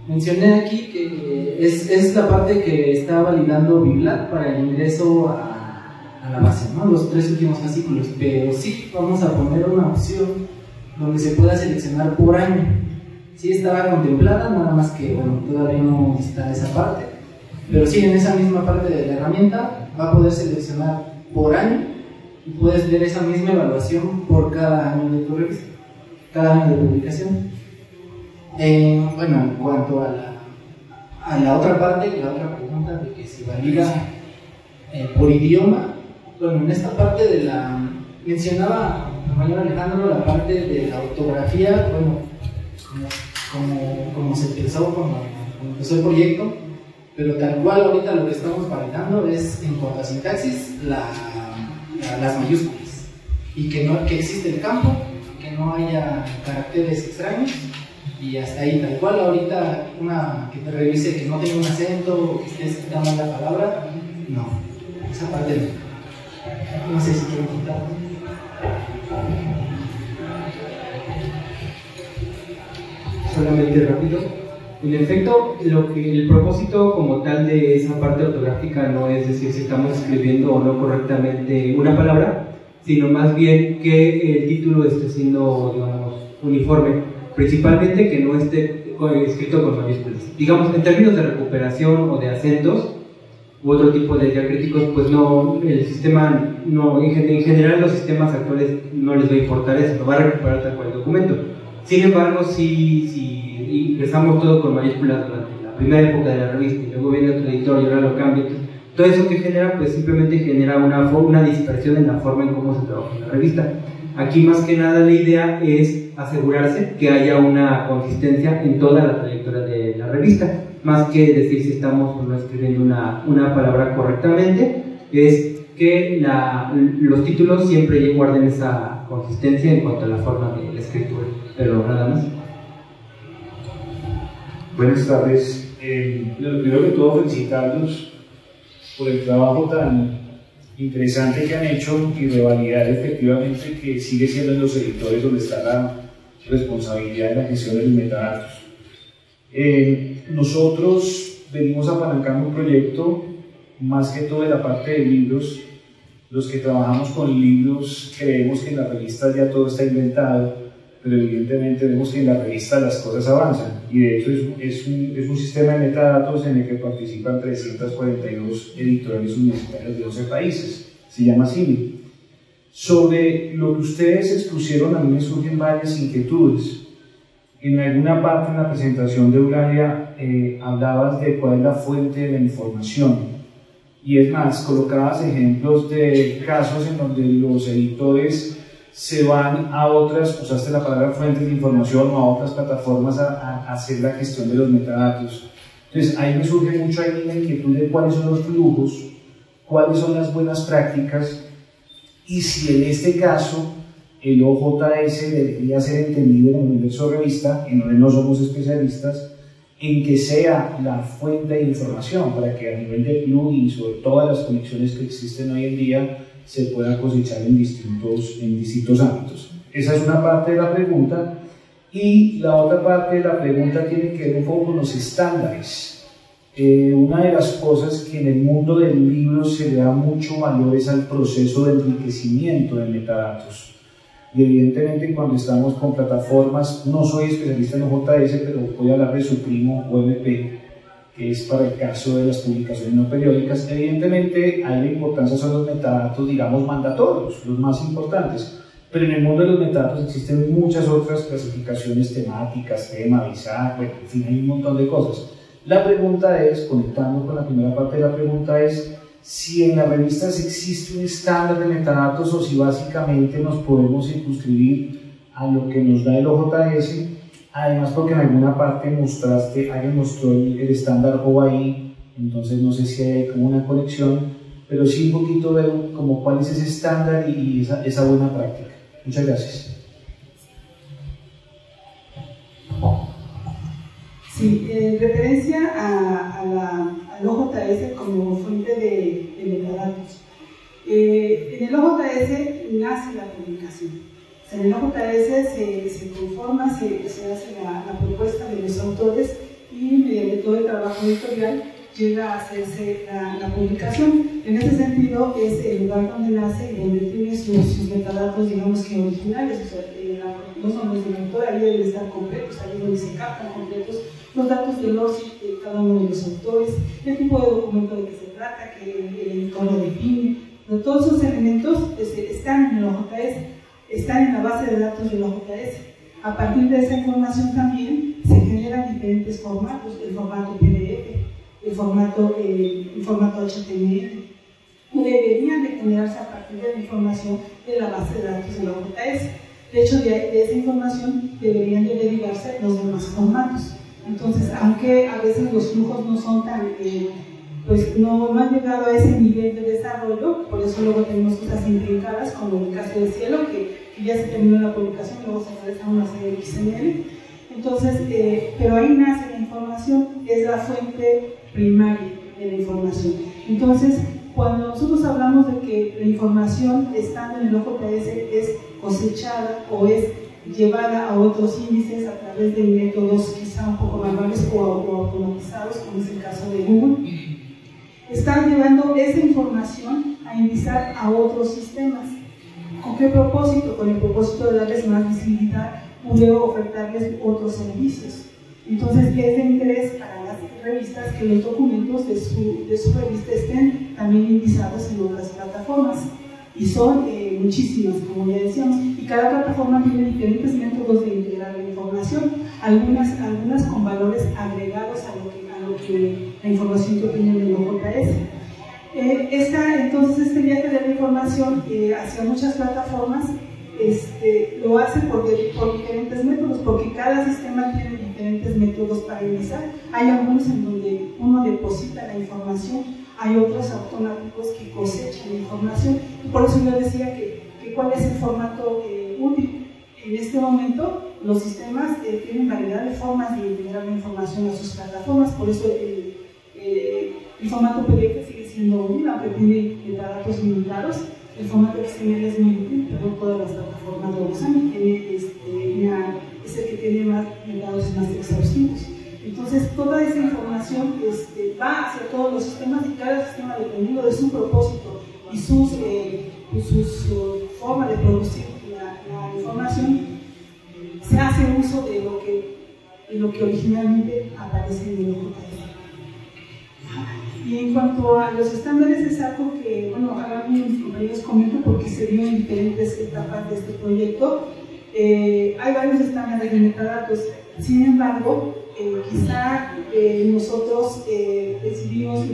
S4: mencioné aquí que es la parte que está validando BIBLAT para el ingreso a la base, ¿no? Los 3 últimos fascículos, pero sí vamos a poner una opción donde se pueda seleccionar por año. Sí estaba contemplada, nada más que bueno, todavía no está esa parte, pero sí en esa misma parte de la herramienta va a poder seleccionar por año y puedes ver esa misma evaluación por cada año de tu revista, cada año de publicación. Bueno, en cuanto a la otra parte, la otra pregunta de que si valida por idioma, bueno, en esta parte de la, mencionaba el compañero Alejandro la parte de la ortografía, bueno, como se pensó cuando empezó el proyecto, pero tal cual ahorita lo que estamos validando es en cuanto a sintaxis las mayúsculas, y que existe el campo, que no haya caracteres extraños, y hasta ahí tal cual. Ahorita una que te revise que no tenga un acento o que estés quitando la palabra, no, esa parte no sé si quiero quitar.
S3: Solamente rápido. En efecto, el propósito como tal de esa parte ortográfica no es decir si estamos escribiendo o no correctamente una palabra, sino más bien que el título esté siendo, digamos, uniforme, principalmente que no esté escrito con mayúsculas. Digamos, en términos de recuperación o de acentos u otro tipo de diacríticos, pues no, el sistema, no, en general los sistemas actuales no les va a importar eso, lo va a recuperar tal cual el documento. Sin embargo, si ingresamos todo con mayúsculas durante la primera época de la revista y luego viene otro editor y ahora lo cambia, todo eso que genera, pues simplemente genera una dispersión en la forma en cómo se trabaja en la revista. Aquí más que nada la idea es asegurarse que haya una consistencia en toda la trayectoria de la revista, más que decir si estamos o no escribiendo una palabra correctamente, es que los títulos siempre guarden esa consistencia en cuanto a la forma de la escritura, pero nada más.
S6: Buenas tardes. Primero que todo, felicitarlos por el trabajo tan interesante que han hecho y revalidar efectivamente que sigue siendo en los editores donde está la responsabilidad de la gestión de los metadatos. Nosotros venimos apalancando un proyecto más que todo de la parte de libros. Los que trabajamos con libros creemos que en la revista ya todo está inventado, pero evidentemente vemos que en la revista las cosas avanzan, y de hecho es un sistema de metadatos en el que participan 342 editoriales universitarias de 12 países, se llama CIMI. Sobre lo que ustedes expusieron, a mí me surgen varias inquietudes. En alguna parte en la presentación de Eulalia hablabas de cuál es la fuente de la información, y es más, colocabas ejemplos de casos en donde los editores se van a otras, usaste la palabra fuentes de información, o a otras plataformas a hacer la gestión de los metadatos. Entonces ahí me surge mucho ahí la inquietud de cuáles son los flujos, cuáles son las buenas prácticas, y si en este caso el OJS debería ser entendido en el universo revista, en donde no somos especialistas, en que sea la fuente de información, para que a nivel de plugins o de todas las conexiones que existen hoy en día se pueda cosechar en distintos ámbitos. Esa es una parte de la pregunta, y la otra parte de la pregunta tiene que ver un poco con los estándares. Una de las cosas que en el mundo del libro se le da mucho valor es al proceso de enriquecimiento de metadatos. Y evidentemente cuando estamos con plataformas, no soy especialista en OJS, pero voy a hablar de su primo OMP, que es para el caso de las publicaciones no periódicas. Evidentemente ahí la importancia son los metadatos, digamos, mandatorios, los más importantes, pero en el mundo de los metadatos existen muchas otras clasificaciones temáticas, tema, bisagra, bueno, en fin, hay un montón de cosas. La pregunta es, conectando con la primera parte de la pregunta, es si en las revistas existe un estándar de metadatos o si básicamente nos podemos circunscribir a lo que nos da el OJS. Además, porque en alguna parte alguien mostró el estándar OAI, entonces no sé si hay como una conexión, pero sí un poquito ver como cuál es ese estándar y esa buena práctica. Muchas gracias.
S2: Sí, en referencia al OJS como fuente de metadatos. En el OJS nace la publicación. O sea, en el OJS se conforma, se hace la propuesta de los autores, y mediante todo el trabajo editorial llega a hacerse la publicación. En ese sentido es el lugar donde nace y donde tiene sus metadatos, digamos que originales. O sea, los nombres del autor ahí deben estar completos, ahí donde se captan completos los datos del OSI de cada uno de los autores, el tipo de documento de que se trata, cómo lo define. Todos esos elementos están en el OJS, están en la base de datos del OJS. A partir de esa información también se generan diferentes formatos: el formato PDF, el formato HTML, deberían de generarse a partir de la información de la base de datos de la OJS. De hecho, de esa información deberían de derivarse los demás formatos. Entonces, aunque a veces los flujos no son tan, pues no han llegado a ese nivel de desarrollo, por eso luego tenemos cosas intrincadas, como el caso de Cielo, que ya se terminó la publicación, luego se realiza una serie de XML. Entonces, pero ahí nace la información, es la fuente primaria de la información. Entonces, cuando nosotros hablamos de que la información estando en el OJS es cosechada o es llevada a otros índices a través de métodos quizá un poco manuales o automatizados, como es el caso de Google, están llevando esa información a indizar a otros sistemas. ¿Con qué propósito? Con el propósito de darles más visibilidad o de ofertarles otros servicios. Entonces, es de interés para las revistas que los documentos de su revista estén también indizados en otras plataformas. Y son muchísimas, como ya decíamos, y cada plataforma tiene diferentes métodos de integrar la información, algunas con valores agregados a lo que la información que obtienen del OJS. Entonces, este viaje de la información hacia muchas plataformas lo hace por diferentes métodos, porque cada sistema tiene diferentes métodos para indizar. Hay algunos en donde uno deposita la información, hay otros automáticos que cosechan la información, y por eso yo decía que cuál es el formato útil. En este momento los sistemas tienen variedad de formas de integrar la información a sus plataformas, por eso el formato PDF sigue siendo útil, aunque tiene datos limitados. El formato XML es muy útil, pero todas las plataformas lo usan, es el que tiene más datos más exhaustivos. Entonces, toda esa información va hacia todos los sistemas, y cada sistema, dependiendo de su propósito y su forma de producir la información, se hace uso de lo que originalmente aparece en el OJS. Y en cuanto a los estándares, es algo que, bueno, ojalá mis compañeros comenten, porque se vio en diferentes etapas de este proyecto. Hay varios estándares de metadatos, sin embargo, quizá nosotros decidimos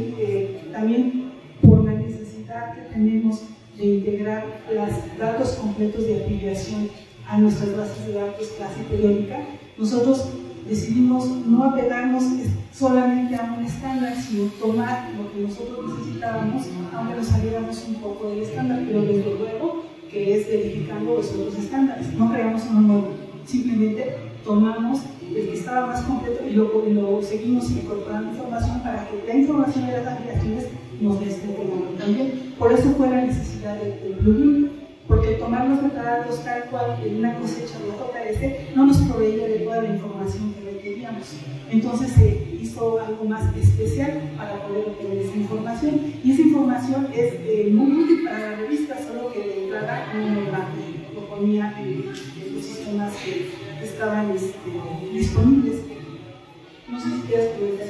S2: también, por la necesidad que tenemos de integrar los datos completos de afiliación a nuestras bases de datos clase periódica, nosotros decidimos no apegarnos solamente a un estándar, sino tomar lo que nosotros necesitábamos, aunque nos saliéramos un poco del estándar, pero desde luego que es verificando los otros estándares. No creamos uno nuevo, simplemente tomamos el que estaba más completo y lo seguimos incorporando información para que la información de las afiliaciones nos la esté pegando también. Por eso fue la necesidad del plugin, porque tomar los metadatos tal cual en una cosecha de OJS no nos proveía de toda la información que requeríamos. Entonces se hizo algo más especial para poder obtener esa información, y esa información es muy útil para la revista, solo que de entrada no lo ponía en los sistemas que estaban disponibles. No sé si quieres comentar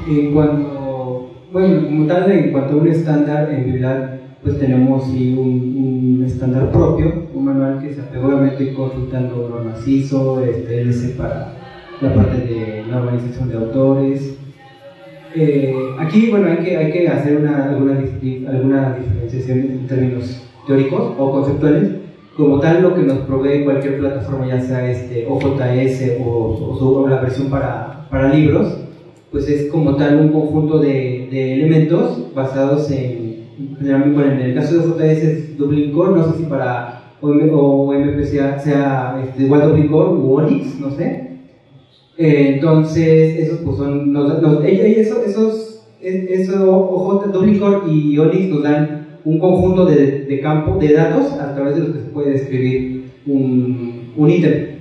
S3: En cuanto, bueno, como tal, en cuanto a un estándar, en realidad, pues tenemos sí, un estándar propio, un manual que se apegó, obviamente consultando normas ISO, LC para la parte de normalización de autores. Aquí, bueno, hay que hacer alguna diferenciación en términos teóricos o conceptuales. Como tal, lo que nos provee cualquier plataforma, ya sea OJS o la versión para libros, pues es como tal un conjunto de elementos basados generalmente, bueno, en el caso de OJS es Dublin Core, no sé si para OMP sea igual Dublin Core u Onyx, no sé. Entonces, esos pues son OJ, Dublin Core y Onyx nos dan un conjunto de campos de datos a través de los que se puede describir un ítem.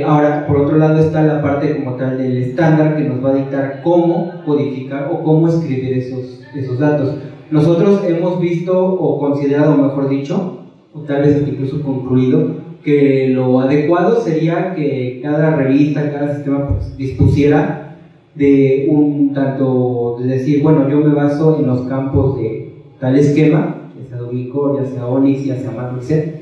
S3: Ahora, por otro lado está la parte como tal del estándar, que nos va a dictar cómo codificar o cómo escribir esos datos. Nosotros hemos visto o considerado, mejor dicho, o tal vez incluso concluido, que lo adecuado sería que cada revista, cada sistema pues, dispusiera de un tanto, de decir, bueno, yo me baso en los campos de tal esquema, ya sea Dublin Core, ya sea Onyx, ya sea Matrixet,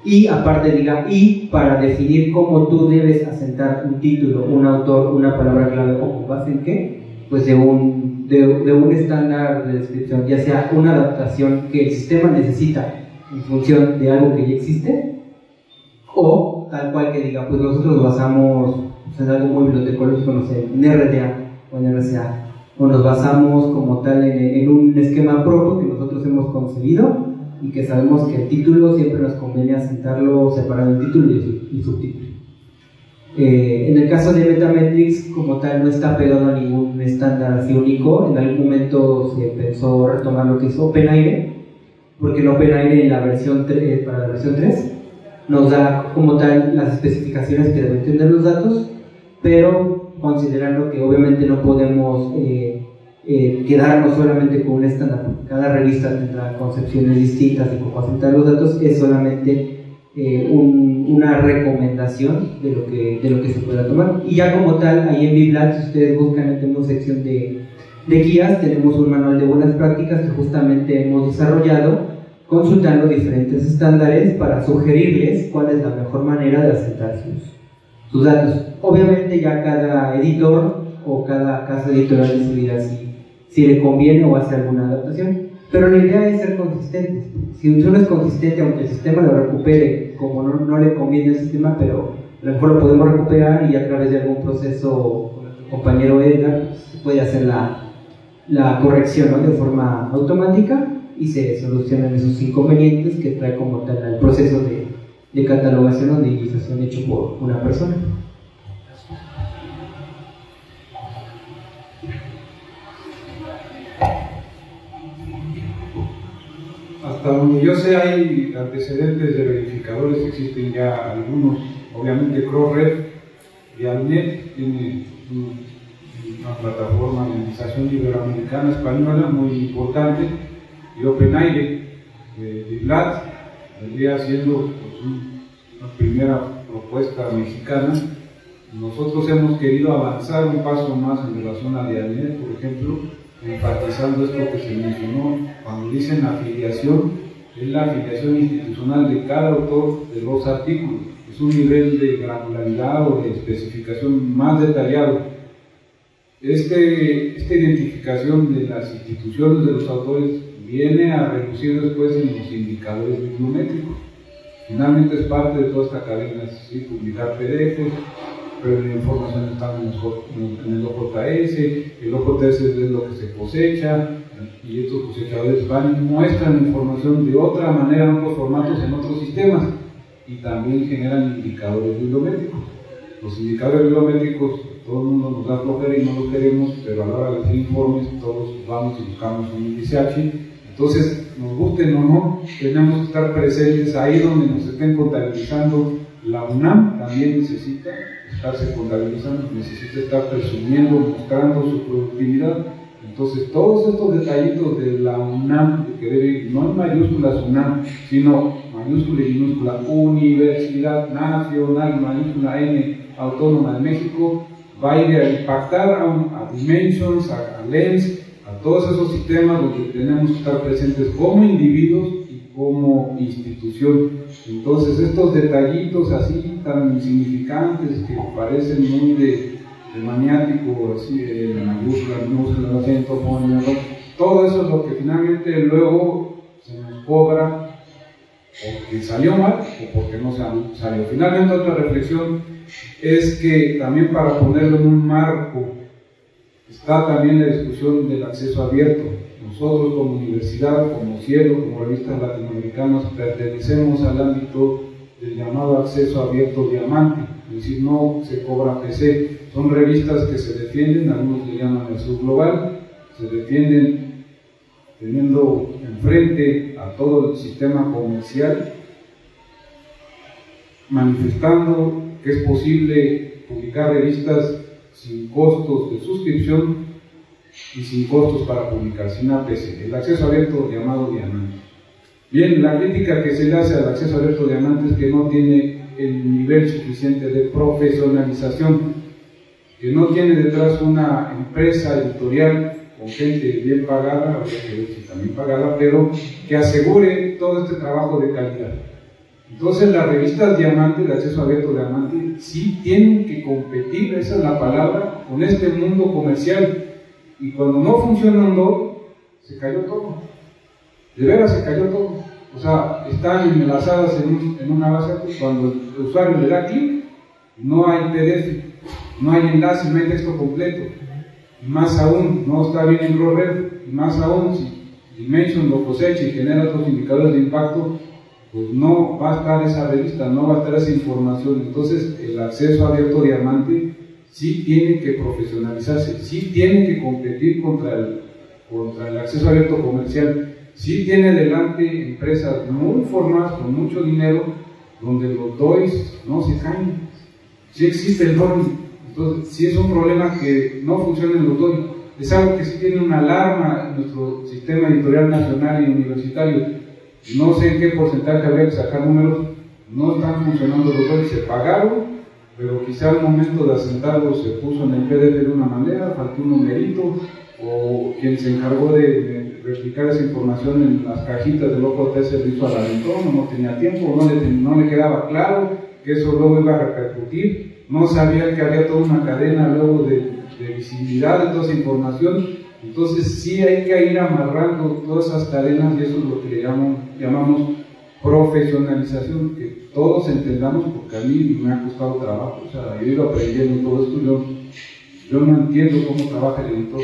S3: y aparte diga y para definir cómo tú debes asentar un título, un autor, una palabra clave o con base en qué, pues de un estándar de descripción, ya sea una adaptación que el sistema necesita en función de algo que ya existe, o tal cual que diga, pues nosotros nos basamos en algo muy bibliotecológico, no sé, en RDA o en RCA, o nos basamos como tal en un esquema propio que nosotros hemos concebido y que sabemos que el título siempre nos conviene asentarlo separado en título y subtítulo. En el caso de Metametrix, como tal, no está pegado a ningún estándar así único. En algún momento se pensó retomar lo que es OpenAIRE, porque el OpenAIRE en la versión 3, para la versión 3 nos da como tal las especificaciones que deben tener los datos, pero considerando que obviamente no podemos quedarnos solamente con un estándar, porque cada revista tendrá concepciones distintas de cómo asentar los datos, es solamente una recomendación de lo que se pueda tomar. Y ya como tal, ahí en BibLab, si ustedes buscan, tenemos sección de guías, tenemos un manual de buenas prácticas que justamente hemos desarrollado consultando diferentes estándares para sugerirles cuál es la mejor manera de asentar sus datos. Obviamente ya cada editor o cada casa editorial decidirá si le conviene o hace alguna adaptación, pero la idea es ser consistentes. Si uno es consistente, aunque el sistema lo recupere como no le conviene al sistema, pero a lo mejor lo podemos recuperar y a través de algún proceso con nuestro compañero Edgar se puede hacer la corrección, ¿no?, de forma automática, y se solucionan esos inconvenientes que trae como tal el proceso de catalogación o de indización hecho por una persona.
S1: Hasta donde yo sé, hay antecedentes de verificadores, existen ya algunos. Obviamente CrossRef y Alnet tiene una plataforma de indización iberoamericana española muy importante, y OpenAIRE de BibLab vendría siendo pues, una primera propuesta mexicana. Nosotros hemos querido avanzar un paso más en relación a de Alnet, por ejemplo, enfatizando esto que se mencionó cuando dicen afiliación, es la afiliación institucional de cada autor de los artículos. Es un nivel de granularidad o de especificación más detallado. Esta identificación de las instituciones de los autores viene a reducir después en los indicadores bibliométricos. Finalmente es parte de toda esta cadena, es decir, publicar PDFs, pero la información está en el OJS, el OJS es lo que se cosecha, y estos cosechadores van y muestran información de otra manera en otros formatos, en otros sistemas, y también generan indicadores bibliométricos. Los indicadores bibliométricos, todo el mundo nos da flojera y no los queremos, pero a la hora de hacer informes todos vamos y buscamos un índice H. Entonces, nos gusten o no, tenemos que estar presentes ahí donde nos estén contabilizando. La UNAM también necesita estarse contabilizando, necesita estar presumiendo, mostrando su productividad. Entonces, todos estos detallitos de la UNAM, de que debe, no en mayúsculas UNAM, sino mayúscula y minúscula Universidad Nacional, mayúscula N, Autónoma de México, va a ir a impactar a Dimensions, a Lens, a todos esos sistemas donde tenemos que estar presentes como individuos y como institución. Entonces, estos detallitos así tan insignificantes que parecen muy de maniático, así de mayúsculas, minúsculas, acento, fonema, todo eso es lo que finalmente luego se nos cobra porque salió mal o porque no salió. Finalmente, otra reflexión es que también para ponerlo en un marco está también la discusión del acceso abierto. Nosotros como universidad, como Cielo, como revistas latinoamericanas, pertenecemos al ámbito del llamado acceso abierto diamante, es decir, no se cobra PC. Son revistas que se defienden, algunos le llaman el subglobal, se defienden teniendo enfrente a todo el sistema comercial, manifestando que es posible publicar revistas sin costos de suscripción y sin costos para publicar, sin APC, el acceso abierto llamado diamante. Bien, la crítica que se le hace al acceso abierto diamante es que no tiene el nivel suficiente de profesionalización, que no tiene detrás una empresa editorial con gente bien pagada, habría que ver si también pagada, pero que asegure todo este trabajo de calidad. Entonces las revistas Diamante, de acceso abierto Diamante, sí tienen que competir, esa es la palabra, con este mundo comercial. Y cuando no funcionan dos, se cayó todo. De veras se cayó todo. O sea, están enlazadas en una base, cuando el usuario le da clic, no hay PDF, no hay enlace, no hay texto completo. Y más aún, no está bien en Red, y más aún, si Dimension lo cosecha y genera otros indicadores de impacto, pues no va a estar esa revista, no va a estar esa información. Entonces, el acceso abierto Diamante sí tiene que profesionalizarse, sí tiene que competir contra el acceso abierto comercial, sí tiene delante empresas muy formadas, con mucho dinero, donde los DOIs no se caen, sí existe el DOI. Entonces, sí es un problema que no funcionen los DOI, es algo que sí tiene una alarma en nuestro sistema editorial nacional y universitario. No sé en qué porcentaje habría que sacar números, no están funcionando los DOI, se pagaron, pero quizá al momento de asentarlos se puso en el PDF de una manera, faltó un numerito, o quien se encargó de replicar esa información en las cajitas del OJT se hizo al aventón, no tenía tiempo, no le quedaba claro que eso luego iba a repercutir, no sabía que había toda una cadena luego de visibilidad de toda esa información. Entonces sí hay que ir amarrando todas esas cadenas, y eso es lo que le llamamos profesionalización, que todos entendamos, porque a mí me ha costado trabajo, o sea, yo he ido aprendiendo todo esto, yo no entiendo cómo trabaja el editor,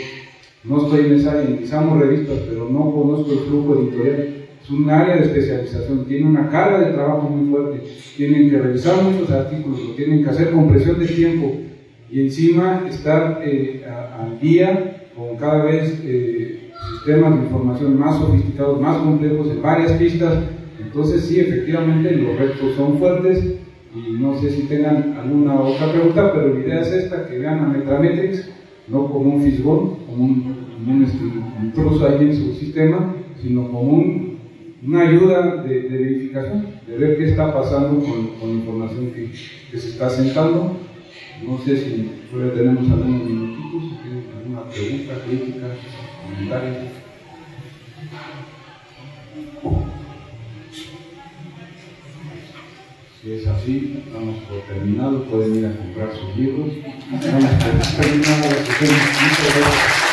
S1: no estoy en esa área, iniciamos revistas, pero no conozco el flujo editorial, es un área de especialización, tiene una carga de trabajo muy fuerte, tienen que revisar muchos artículos, lo tienen que hacer con presión de tiempo, y encima estar al día con cada vez sistemas de información más sofisticados, más complejos, en varias pistas. Entonces sí, efectivamente los retos son fuertes, y no sé si tengan alguna otra pregunta, pero la idea es esta, que vean a Metrametrics no como un fisgón, como un trozo ahí en su sistema, sino como una ayuda de verificación, de ver qué está pasando con la información que se está asentando. No sé si tenemos algunos minutitos, si tienen alguna pregunta, crítica, comentario. Si es así, damos por terminado, pueden ir a comprar sus libros. Damos por terminado la sesión. Muchas gracias.